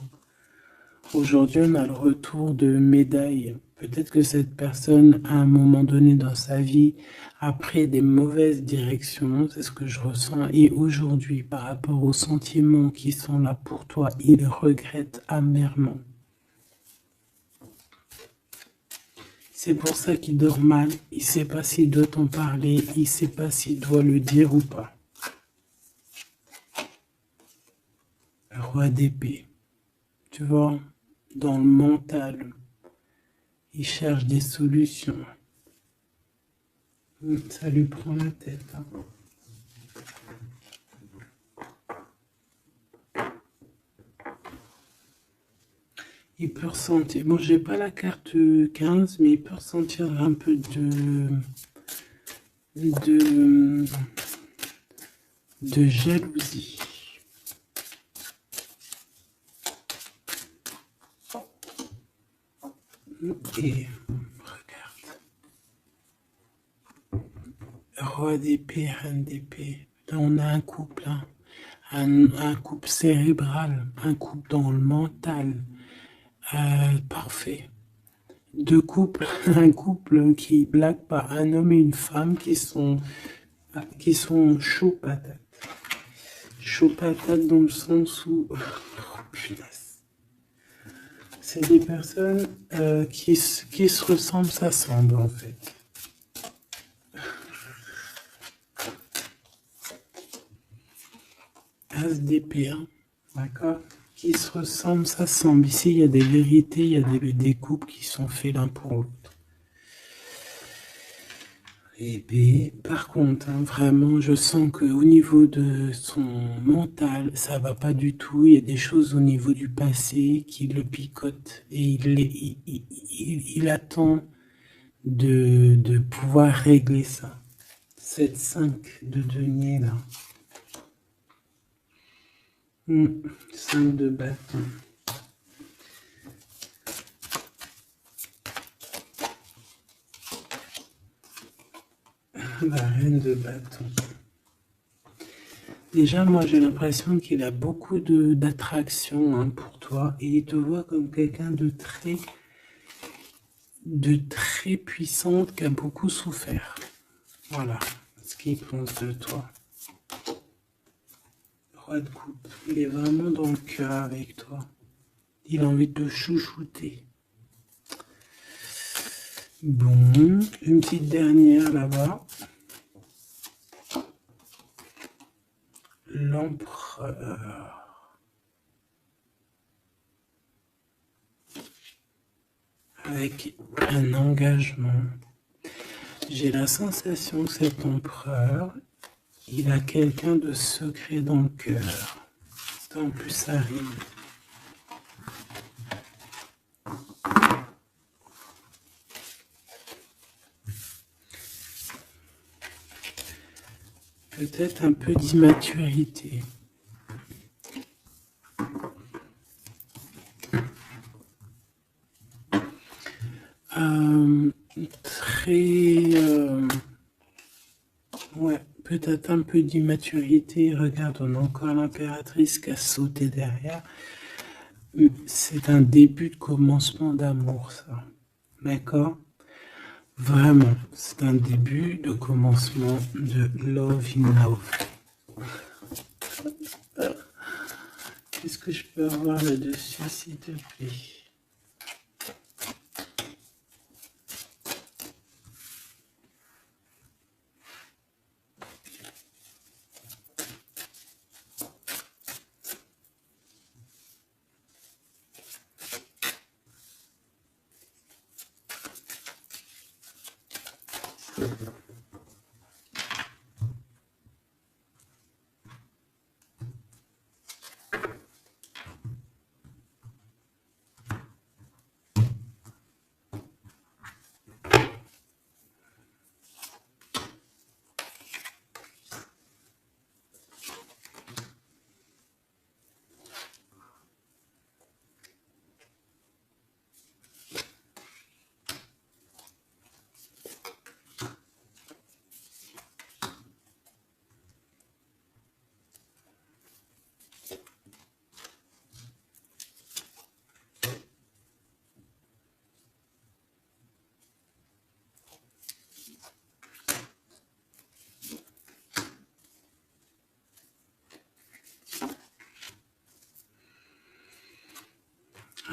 Aujourd'hui, on a le retour de médaille. Peut-être que cette personne, à un moment donné dans sa vie, a pris des mauvaises directions, c'est ce que je ressens. Et aujourd'hui, par rapport aux sentiments qui sont là pour toi, il regrette amèrement. C'est pour ça qu'il dort mal. Il ne sait pas s'il doit t'en parler. Il ne sait pas s'il doit le dire ou pas. Roi d'épée. Tu vois, dans le mental, il cherche des solutions. Ça lui prend la tête. Hein. Il peut ressentir. Bon, j'ai pas la carte 15, mais il peut ressentir un peu de jalousie. Et regarde. Roi d'épée, reine d'épée. Là, on a un couple, hein. Un couple cérébral, un couple dans le mental. Parfait. Deux couples, un couple qui blague pas, un homme et une femme qui sont chauds patates. Chauds patates dans le sens où... Oh, punaise. C'est des personnes qui se ressemblent, s'assemblent en fait. As d'épée, hein, d'accord, qui se ressemblent, s'assemblent. Ici, il y a des vérités, il y a des couples qui sont faits l'un pour l'autre. Et bien, par contre, hein, vraiment, je sens qu'au niveau de son mental, ça va pas du tout. Il y a des choses au niveau du passé qui le picotent et il attend de pouvoir régler ça. Cette 5 de denier là. 5 de bâton. La reine de bâton. Déjà, moi, j'ai l'impression qu'il a beaucoup d'attraction hein, pour toi et il te voit comme quelqu'un de très puissante qui a beaucoup souffert. Voilà ce qu'il pense de toi. Roi de coupe, il est vraiment dans le cœur avec toi. Il a envie de te chouchouter. Bon, une petite dernière là-bas. L'empereur. Avec un engagement. J'ai la sensation que cet empereur, il a quelqu'un de secret dans le cœur. En plus, ça rime. Peut-être un peu d'immaturité. Ouais, peut-être un peu d'immaturité. Regarde, on a encore l'impératrice qui a sauté derrière. C'est un début de commencement d'amour, ça. D'accord? Vraiment, c'est un début de commencement de love in love. Qu'est-ce que je peux avoir là-dessus, s'il te plaît?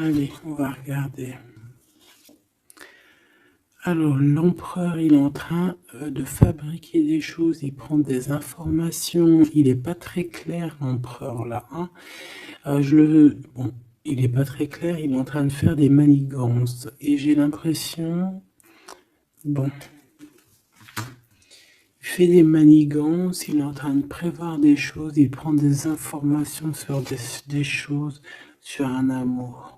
Allez, on va regarder. Alors, l'empereur, il est en train de fabriquer des choses, il prend des informations, il n'est pas très clair, l'empereur, là. Hein. Bon, il n'est pas très clair, il est en train de faire des manigances. Et j'ai l'impression... Bon... Il fait des manigances, il est en train de prévoir des choses, il prend des informations sur des choses, sur un amour.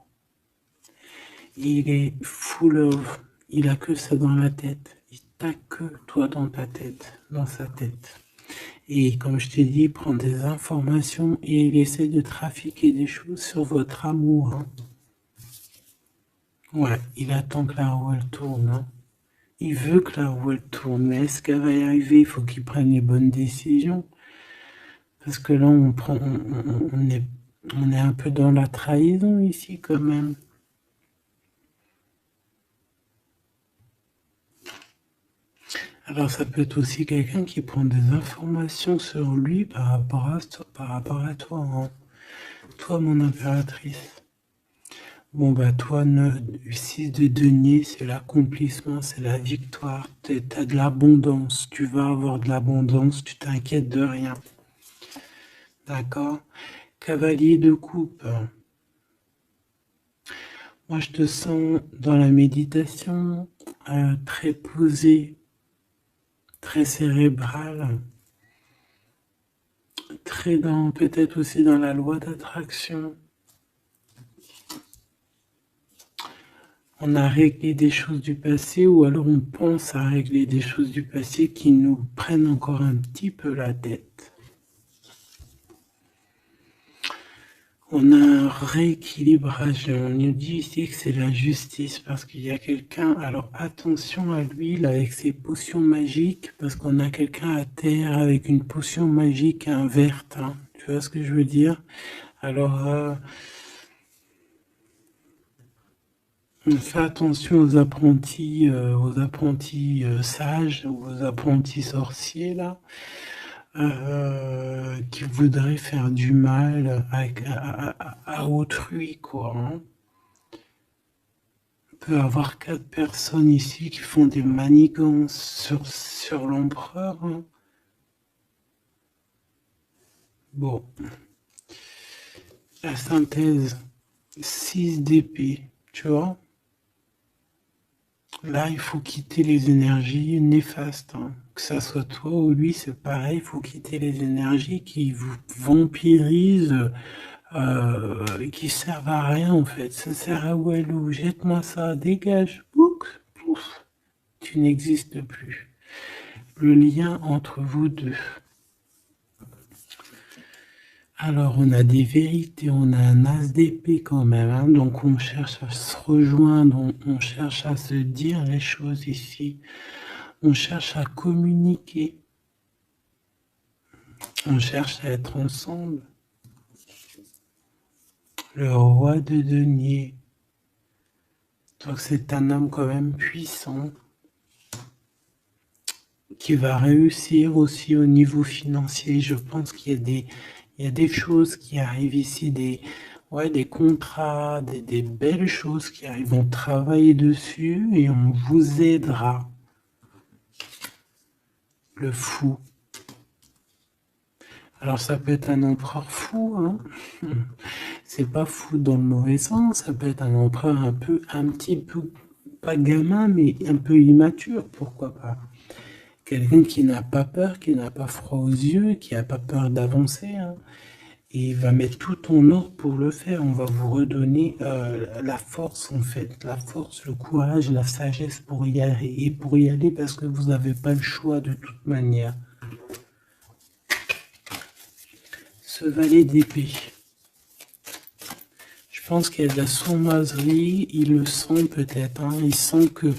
Il est full of, il a que ça dans la tête. Il t'a que toi dans ta tête, dans sa tête. Et comme je t'ai dit, il prend des informations et il essaie de trafiquer des choses sur votre amour. Hein. Ouais, il attend que la roue elle tourne. Hein. Il veut que la roue elle tourne, mais est-ce qu'elle va y arriver? Il faut qu'il prenne les bonnes décisions. Parce que là, on est un peu dans la trahison ici quand même. Alors ça peut être aussi quelqu'un qui prend des informations sur lui par rapport à toi, hein. Toi, mon impératrice. Bon bah toi, 6 de denier, c'est l'accomplissement, c'est la victoire. T'as de l'abondance, tu vas avoir de l'abondance, tu t'inquiètes de rien. D'accord? Cavalier de coupe. Moi, je te sens dans la méditation, très posé, très cérébral, très dans, peut-être aussi dans la loi d'attraction. On a réglé des choses du passé ou alors on pense à régler des choses du passé qui nous prennent encore un petit peu la tête. On a un rééquilibrage. On nous dit ici que c'est la justice parce qu'il y a quelqu'un. Alors attention à lui là, avec ses potions magiques parce qu'on a quelqu'un à terre avec une potion magique verte. Hein. Tu vois ce que je veux dire? Alors fais attention aux apprentis sages, aux apprentis sorciers là. Qui voudrait faire du mal à autrui, quoi. Hein. On peut avoir 4 personnes ici qui font des manigances sur l'empereur. Hein. Bon. La synthèse, 6 d'épée, tu vois. Là, il faut quitter les énergies néfastes. Hein. Que ça soit toi ou lui, c'est pareil. Il faut quitter les énergies qui vous vampirisent, qui servent à rien en fait. Ça sert à Walou. Jette-moi ça, dégage. Pouf, pouf. Tu n'existes plus. Le lien entre vous deux. Alors, on a des vérités, on a un as d'épée quand même, hein, donc on cherche à se rejoindre, on cherche à se dire les choses ici, on cherche à communiquer, on cherche à être ensemble. Le roi de denier, donc c'est un homme quand même puissant, qui va réussir aussi au niveau financier. Je pense qu'il y a des choses qui arrivent ici, des contrats, des belles choses qui arrivent. On travaille dessus et on vous aidera. Le fou. Alors ça peut être un empereur fou, hein. C'est pas fou dans le mauvais sens, ça peut être un empereur un petit peu, pas gamin, mais un peu immature, pourquoi pas. quelqu'un qui n'a pas peur, qui n'a pas froid aux yeux, qui n'a pas peur d'avancer, hein. Et il va mettre tout en ordre pour le faire. On va vous redonner la force, en fait. La force, le courage, la sagesse pour y aller. Et pour y aller parce que vous n'avez pas le choix de toute manière. Ce valet d'épée. Je pense qu'il y a de la sournoiserie. Il le sent peut-être. Hein. Il sent que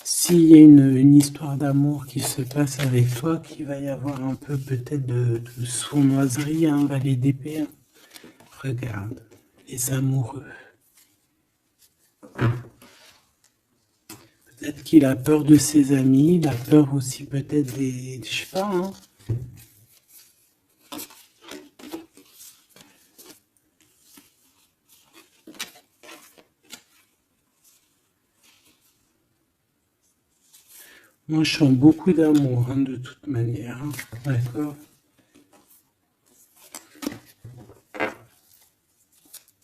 s'il y a une histoire d'amour qui se passe avec toi, qu'il va y avoir un peu peut-être de sournoiserie, un valet d'épée. Hein. Regarde, les amoureux. Peut-être qu'il a peur de ses amis, il a peur aussi peut-être des... Je sais pas, hein. Moi, je sens beaucoup d'amour, hein, de toute manière. Hein. D'accord.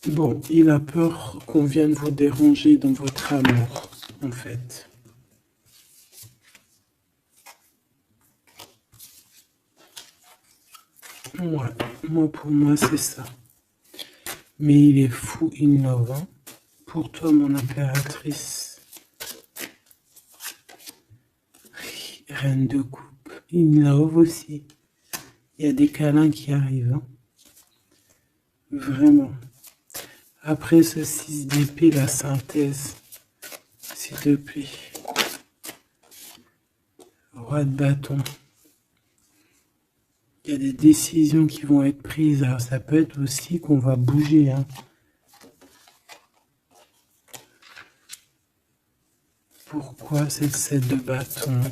Bon, il a peur qu'on vienne vous déranger dans votre amour, en fait. Ouais, moi, pour moi, c'est ça. Mais il est fou in love, hein. Pour toi, mon impératrice. Reine de coupe. In love aussi. Il y a des câlins qui arrivent, hein. Vraiment. Après ce 6 d'épée, la synthèse, s'il te plaît. Roi de bâton. Il y a des décisions qui vont être prises. Alors ça peut être aussi qu'on va bouger. Hein. Pourquoi c'est le 7 de bâton?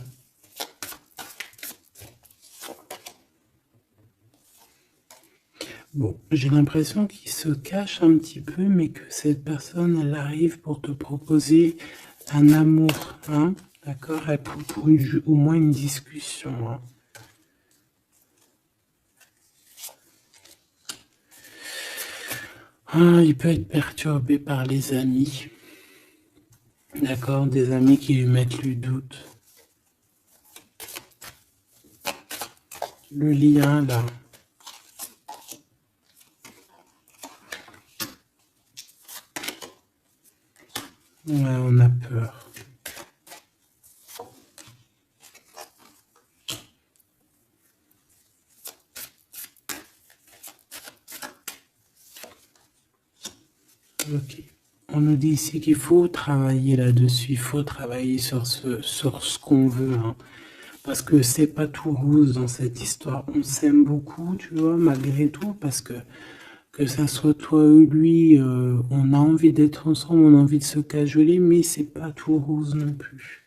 Bon, j'ai l'impression qu'il se cache un petit peu, mais que cette personne, elle arrive pour te proposer un amour. Hein. D'accord? Pour au moins une discussion. Hein. Ah, il peut être perturbé par les amis. D'accord, des amis qui lui mettent le doute. Le lien, là. Ouais, on a peur. Ok. On nous dit ici qu'il faut travailler là-dessus, il faut travailler sur ce qu'on veut. Hein. Parce que c'est pas tout rose dans cette histoire. On s'aime beaucoup, tu vois, malgré tout, parce que ça soit toi ou lui, on a envie d'être ensemble, on a envie de se cajoler, mais c'est pas tout rose non plus.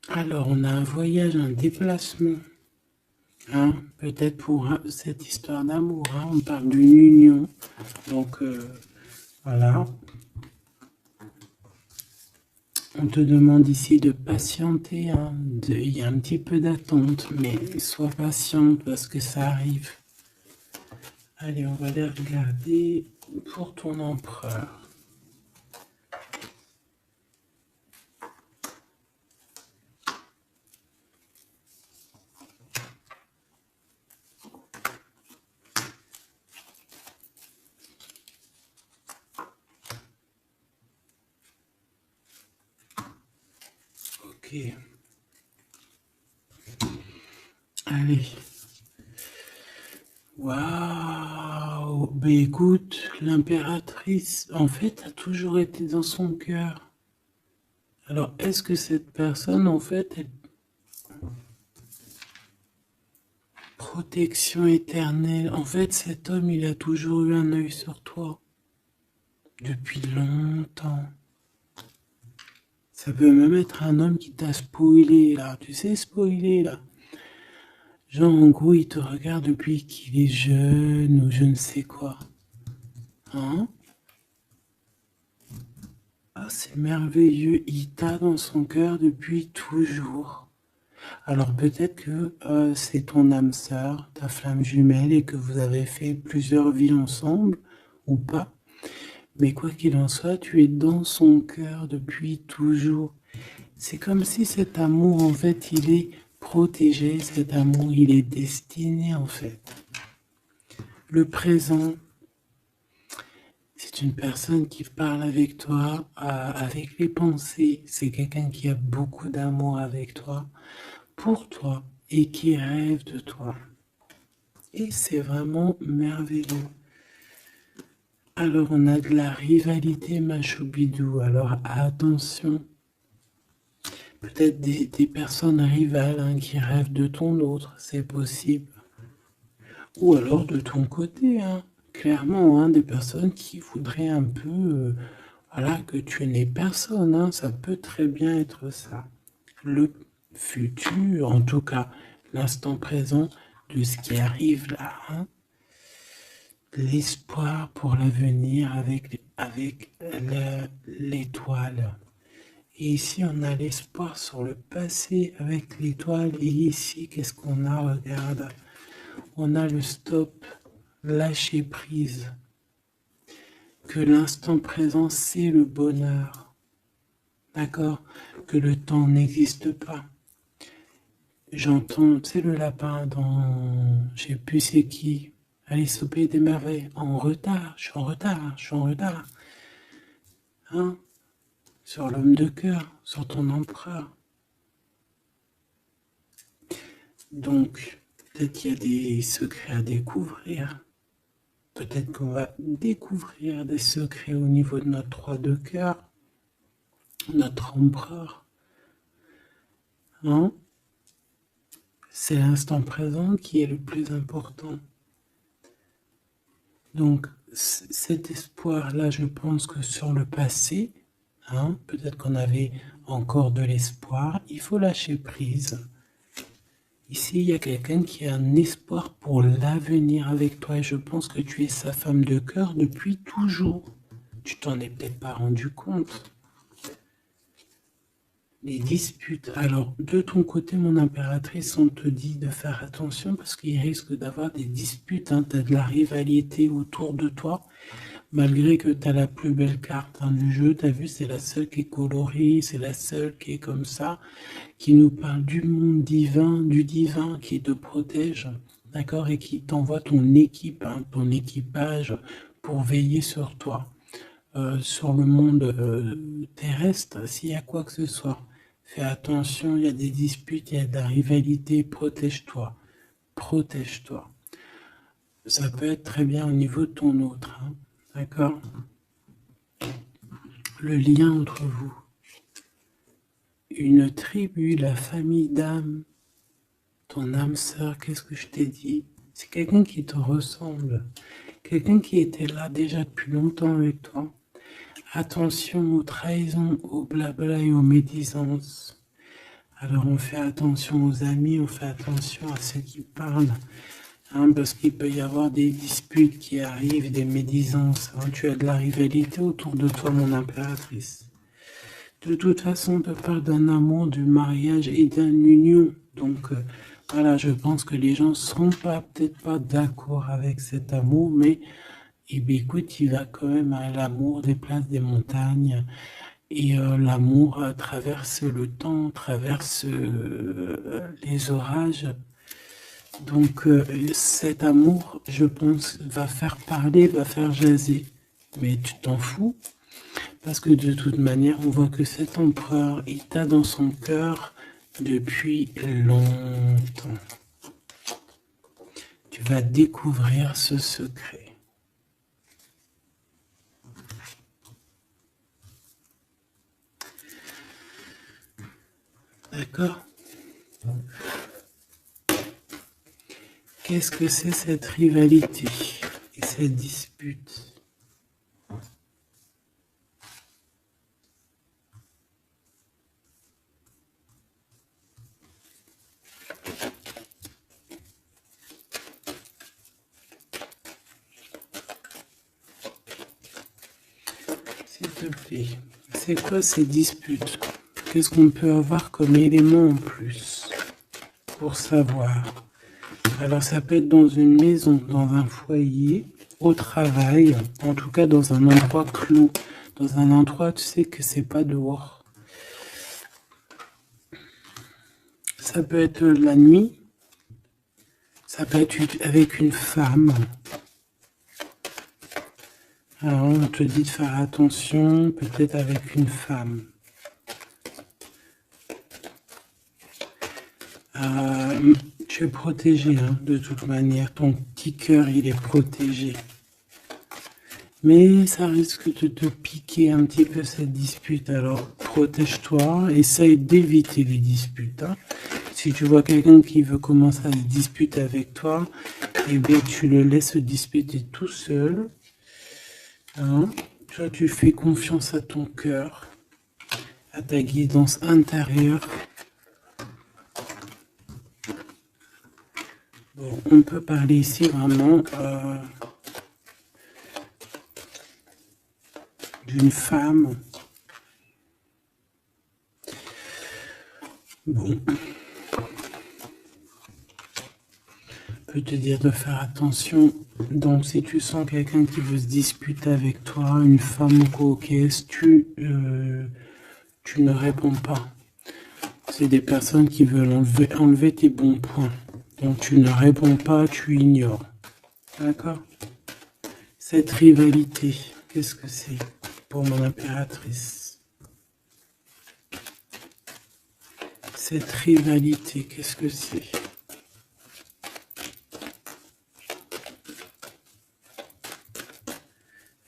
Alors, on a un voyage, un déplacement. Hein, peut-être pour cette histoire d'amour. Hein, on parle d'une union. Donc, voilà. On te demande ici de patienter. Hein, il y a un petit peu d'attente, mais sois patiente parce que ça arrive. Allez, on va aller regarder pour ton empereur. Ok. Allez. Waouh. Ben écoute, l'impératrice, en fait, a toujours été dans son cœur. Alors, est-ce que cette personne, en fait, est protection éternelle? En fait, cet homme, il a toujours eu un œil sur toi. Depuis longtemps. Ça peut même être un homme qui t'a spoilé, là. Tu sais, spoilé, là. Genre, en gros, il te regarde depuis qu'il est jeune ou je ne sais quoi. Hein? Ah, c'est merveilleux. Il t'a dans son cœur depuis toujours. Alors peut-être que c'est ton âme sœur, ta flamme jumelle, et que vous avez fait plusieurs vies ensemble, ou pas. Mais quoi qu'il en soit, tu es dans son cœur depuis toujours. C'est comme si cet amour, en fait, il est protégé, cet amour, il est destiné, en fait. Le présent, c'est une personne qui parle avec toi, avec les pensées. C'est quelqu'un qui a beaucoup d'amour avec toi, pour toi, et qui rêve de toi. Et c'est vraiment merveilleux. Alors, on a de la rivalité, ma choubidou. Alors, attention. Peut-être des personnes rivales hein, qui rêvent de ton autre, c'est possible. Ou alors de ton côté, hein, clairement, hein, des personnes qui voudraient un peu voilà, que tu n'aies personne. Hein, ça peut très bien être ça. Le futur, en tout cas, l'instant présent de ce qui arrive là. Hein, l'espoir pour l'avenir avec l'étoile. Et ici, on a l'espoir sur le passé avec l'étoile. Et ici, qu'est-ce qu'on a? Regarde. On a le stop, lâcher prise. Que l'instant présent, c'est le bonheur. D'accord? Que le temps n'existe pas. J'entends, tu sais, le lapin dans, je sais plus c'est qui, Alice au pays des merveilles. En retard, je suis en retard, je suis en retard. Hein? Sur l'homme de cœur, sur ton empereur. Donc, peut-être qu'il y a des secrets à découvrir. Peut-être qu'on va découvrir des secrets au niveau de notre roi de cœur, notre empereur. Hein? C'est l'instant présent qui est le plus important. Donc, cet espoir-là, je pense que sur le passé, hein, peut-être qu'on avait encore de l'espoir, il faut lâcher prise. Ici, il y a quelqu'un qui a un espoir pour l'avenir avec toi et je pense que tu es sa femme de cœur depuis toujours. Tu t'en es peut-être pas rendu compte. Les disputes. Alors, de ton côté, mon impératrice, on te dit de faire attention parce qu'il risque d'avoir des disputes. Hein. Tu as de la rivalité autour de toi. Malgré que tu as la plus belle carte hein, du jeu, tu as vu, c'est la seule qui est colorée, c'est la seule qui est comme ça, qui nous parle du monde divin, du divin qui te protège, d'accord, et qui t'envoie ton équipe, hein, ton équipage pour veiller sur toi, sur le monde terrestre, s'il y a quoi que ce soit. Fais attention, il y a des disputes, il y a de la rivalité, protège-toi, protège-toi. Ça peut être très bien au niveau de ton autre, hein, d'accord? Le lien entre vous. Une tribu, la famille d'âme, ton âme sœur, qu'est-ce que je t'ai dit? C'est quelqu'un qui te ressemble, quelqu'un qui était là déjà depuis longtemps avec toi. Attention aux trahisons, aux blabla et aux médisances. Alors on fait attention aux amis, on fait attention à ceux qui parlent, hein, parce qu'il peut y avoir des disputes qui arrivent, des médisances. Hein, tu as de la rivalité autour de toi, mon impératrice. De toute façon, on te parle d'un amour, du mariage et d'une union. Donc, voilà, je pense que les gens ne seront pas, peut-être pas d'accord avec cet amour, mais eh bien, écoute, il va quand même à l'amour des places des montagnes. Et l'amour traverse le temps, traverse les orages. Donc, cet amour, je pense, va faire parler, va faire jaser. Mais tu t'en fous? Parce que de toute manière, on voit que cet empereur, il t'a dans son cœur depuis longtemps. Tu vas découvrir ce secret. D'accord? Qu'est-ce que c'est cette rivalité et cette dispute? S'il te plaît, c'est quoi ces disputes? Qu'est-ce qu'on peut avoir comme élément en plus pour savoir? Alors ça peut être dans une maison, dans un foyer, au travail, en tout cas dans un endroit clos, dans un endroit tu sais que c'est pas dehors. Ça peut être la nuit, ça peut être avec une femme. Alors on te dit de faire attention, peut-être avec une femme. Tu es protégé, hein, de toute manière. Ton petit cœur, il est protégé. Mais ça risque de te piquer un petit peu cette dispute. Alors protège-toi, essaye d'éviter les disputes. Hein. Si tu vois quelqu'un qui veut commencer à se disputer avec toi, eh bien tu le laisses se disputer tout seul. Hein. Toi, tu fais confiance à ton cœur, à ta guidance intérieure. Bon, on peut parler ici vraiment d'une femme. Bon. Je peux te dire de faire attention. Donc, si tu sens quelqu'un qui veut se disputer avec toi, une femme ou coquette, tu ne réponds pas. C'est des personnes qui veulent enlever tes bons points. Donc, tu ne réponds pas, tu ignores. D'accord? Cette rivalité, qu'est-ce que c'est pour mon impératrice? Cette rivalité, qu'est-ce que c'est?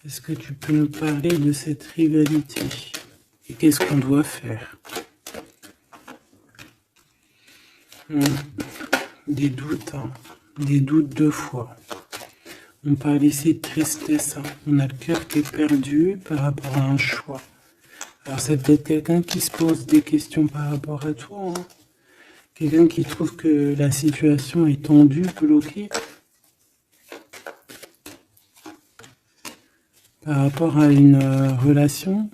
Est-ce que tu peux nous parler de cette rivalité? Et qu'est-ce qu'on doit faire? Des doutes, hein. Des doutes deux fois. On parle ici de tristesse. Hein. On a le cœur qui est perdu par rapport à un choix. Alors c'est peut-être quelqu'un qui se pose des questions par rapport à toi. Hein. Quelqu'un qui trouve que la situation est tendue, bloquée. Par rapport à une relation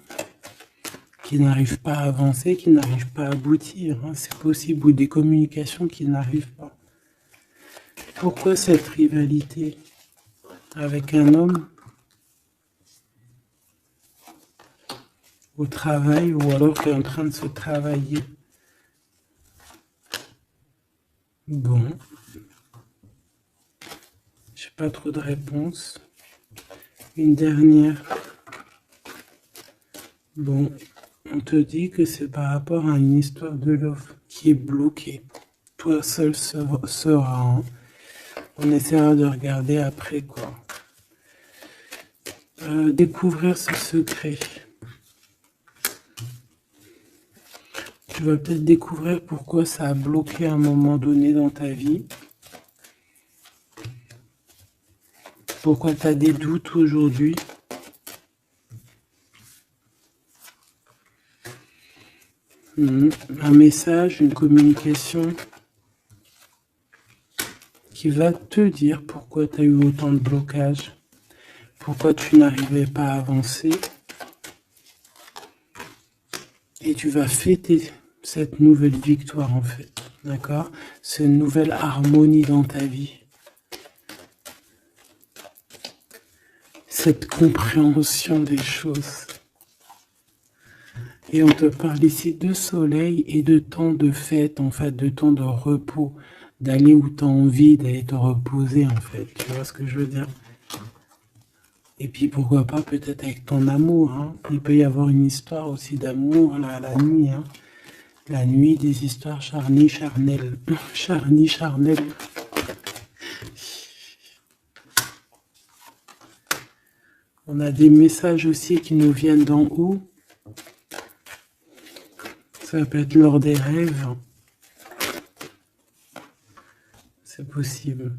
qui n'arrive pas à avancer, qui n'arrive pas à aboutir. Hein. C'est possible, ou des communications qui n'arrivent pas. Pourquoi cette rivalité avec un homme au travail, ou alors tu es en train de se travailler? Bon. J'ai pas trop de réponses. Une dernière. Bon. On te dit que c'est par rapport à une histoire de love qui est bloquée. Toi seul sera. Hein. On essaiera de regarder après quoi. Découvrir ce secret. Tu vas peut-être découvrir pourquoi ça a bloqué à un moment donné dans ta vie. Pourquoi tu as des doutes aujourd'hui. Un message, une communication qui va te dire pourquoi tu as eu autant de blocages, pourquoi tu n'arrivais pas à avancer. Et tu vas fêter cette nouvelle victoire en fait, d'accord? Cette nouvelle harmonie dans ta vie. Cette compréhension des choses. Et on te parle ici de soleil et de temps de fête, en fait, de temps de repos, d'aller où tu as envie, d'aller te reposer, en fait. Tu vois ce que je veux dire? Et puis pourquoi pas peut-être avec ton amour. Hein. Il peut y avoir une histoire aussi d'amour là, la nuit. Hein. La nuit, des histoires charnelles. Charnelles. On a des messages aussi qui nous viennent d'en haut. Ça peut être lors des rêves. C'est possible.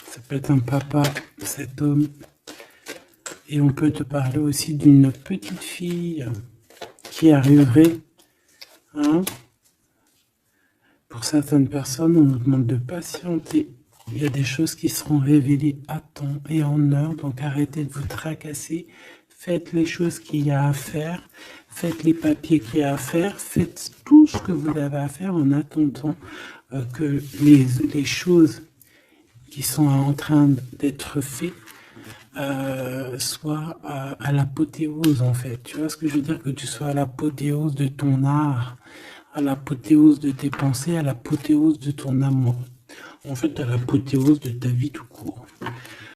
Ça peut être un papa, cet homme. Et on peut te parler aussi d'une petite fille qui arriverait. Hein. Pour certaines personnes, on nous demande de patienter. Il y a des choses qui seront révélées à temps et en heure. Donc arrêtez de vous tracasser. Faites les choses qu'il y a à faire. Faites les papiers qu'il y a à faire. Faites tout ce que vous avez à faire en attendant que les choses qui sont en train d'être faites soient à l'apothéose en fait. Tu vois ce que je veux dire? Que tu sois à l'apothéose de ton art, à l'apothéose de tes pensées, à l'apothéose de ton amour. En fait, à l'apothéose de ta vie tout court.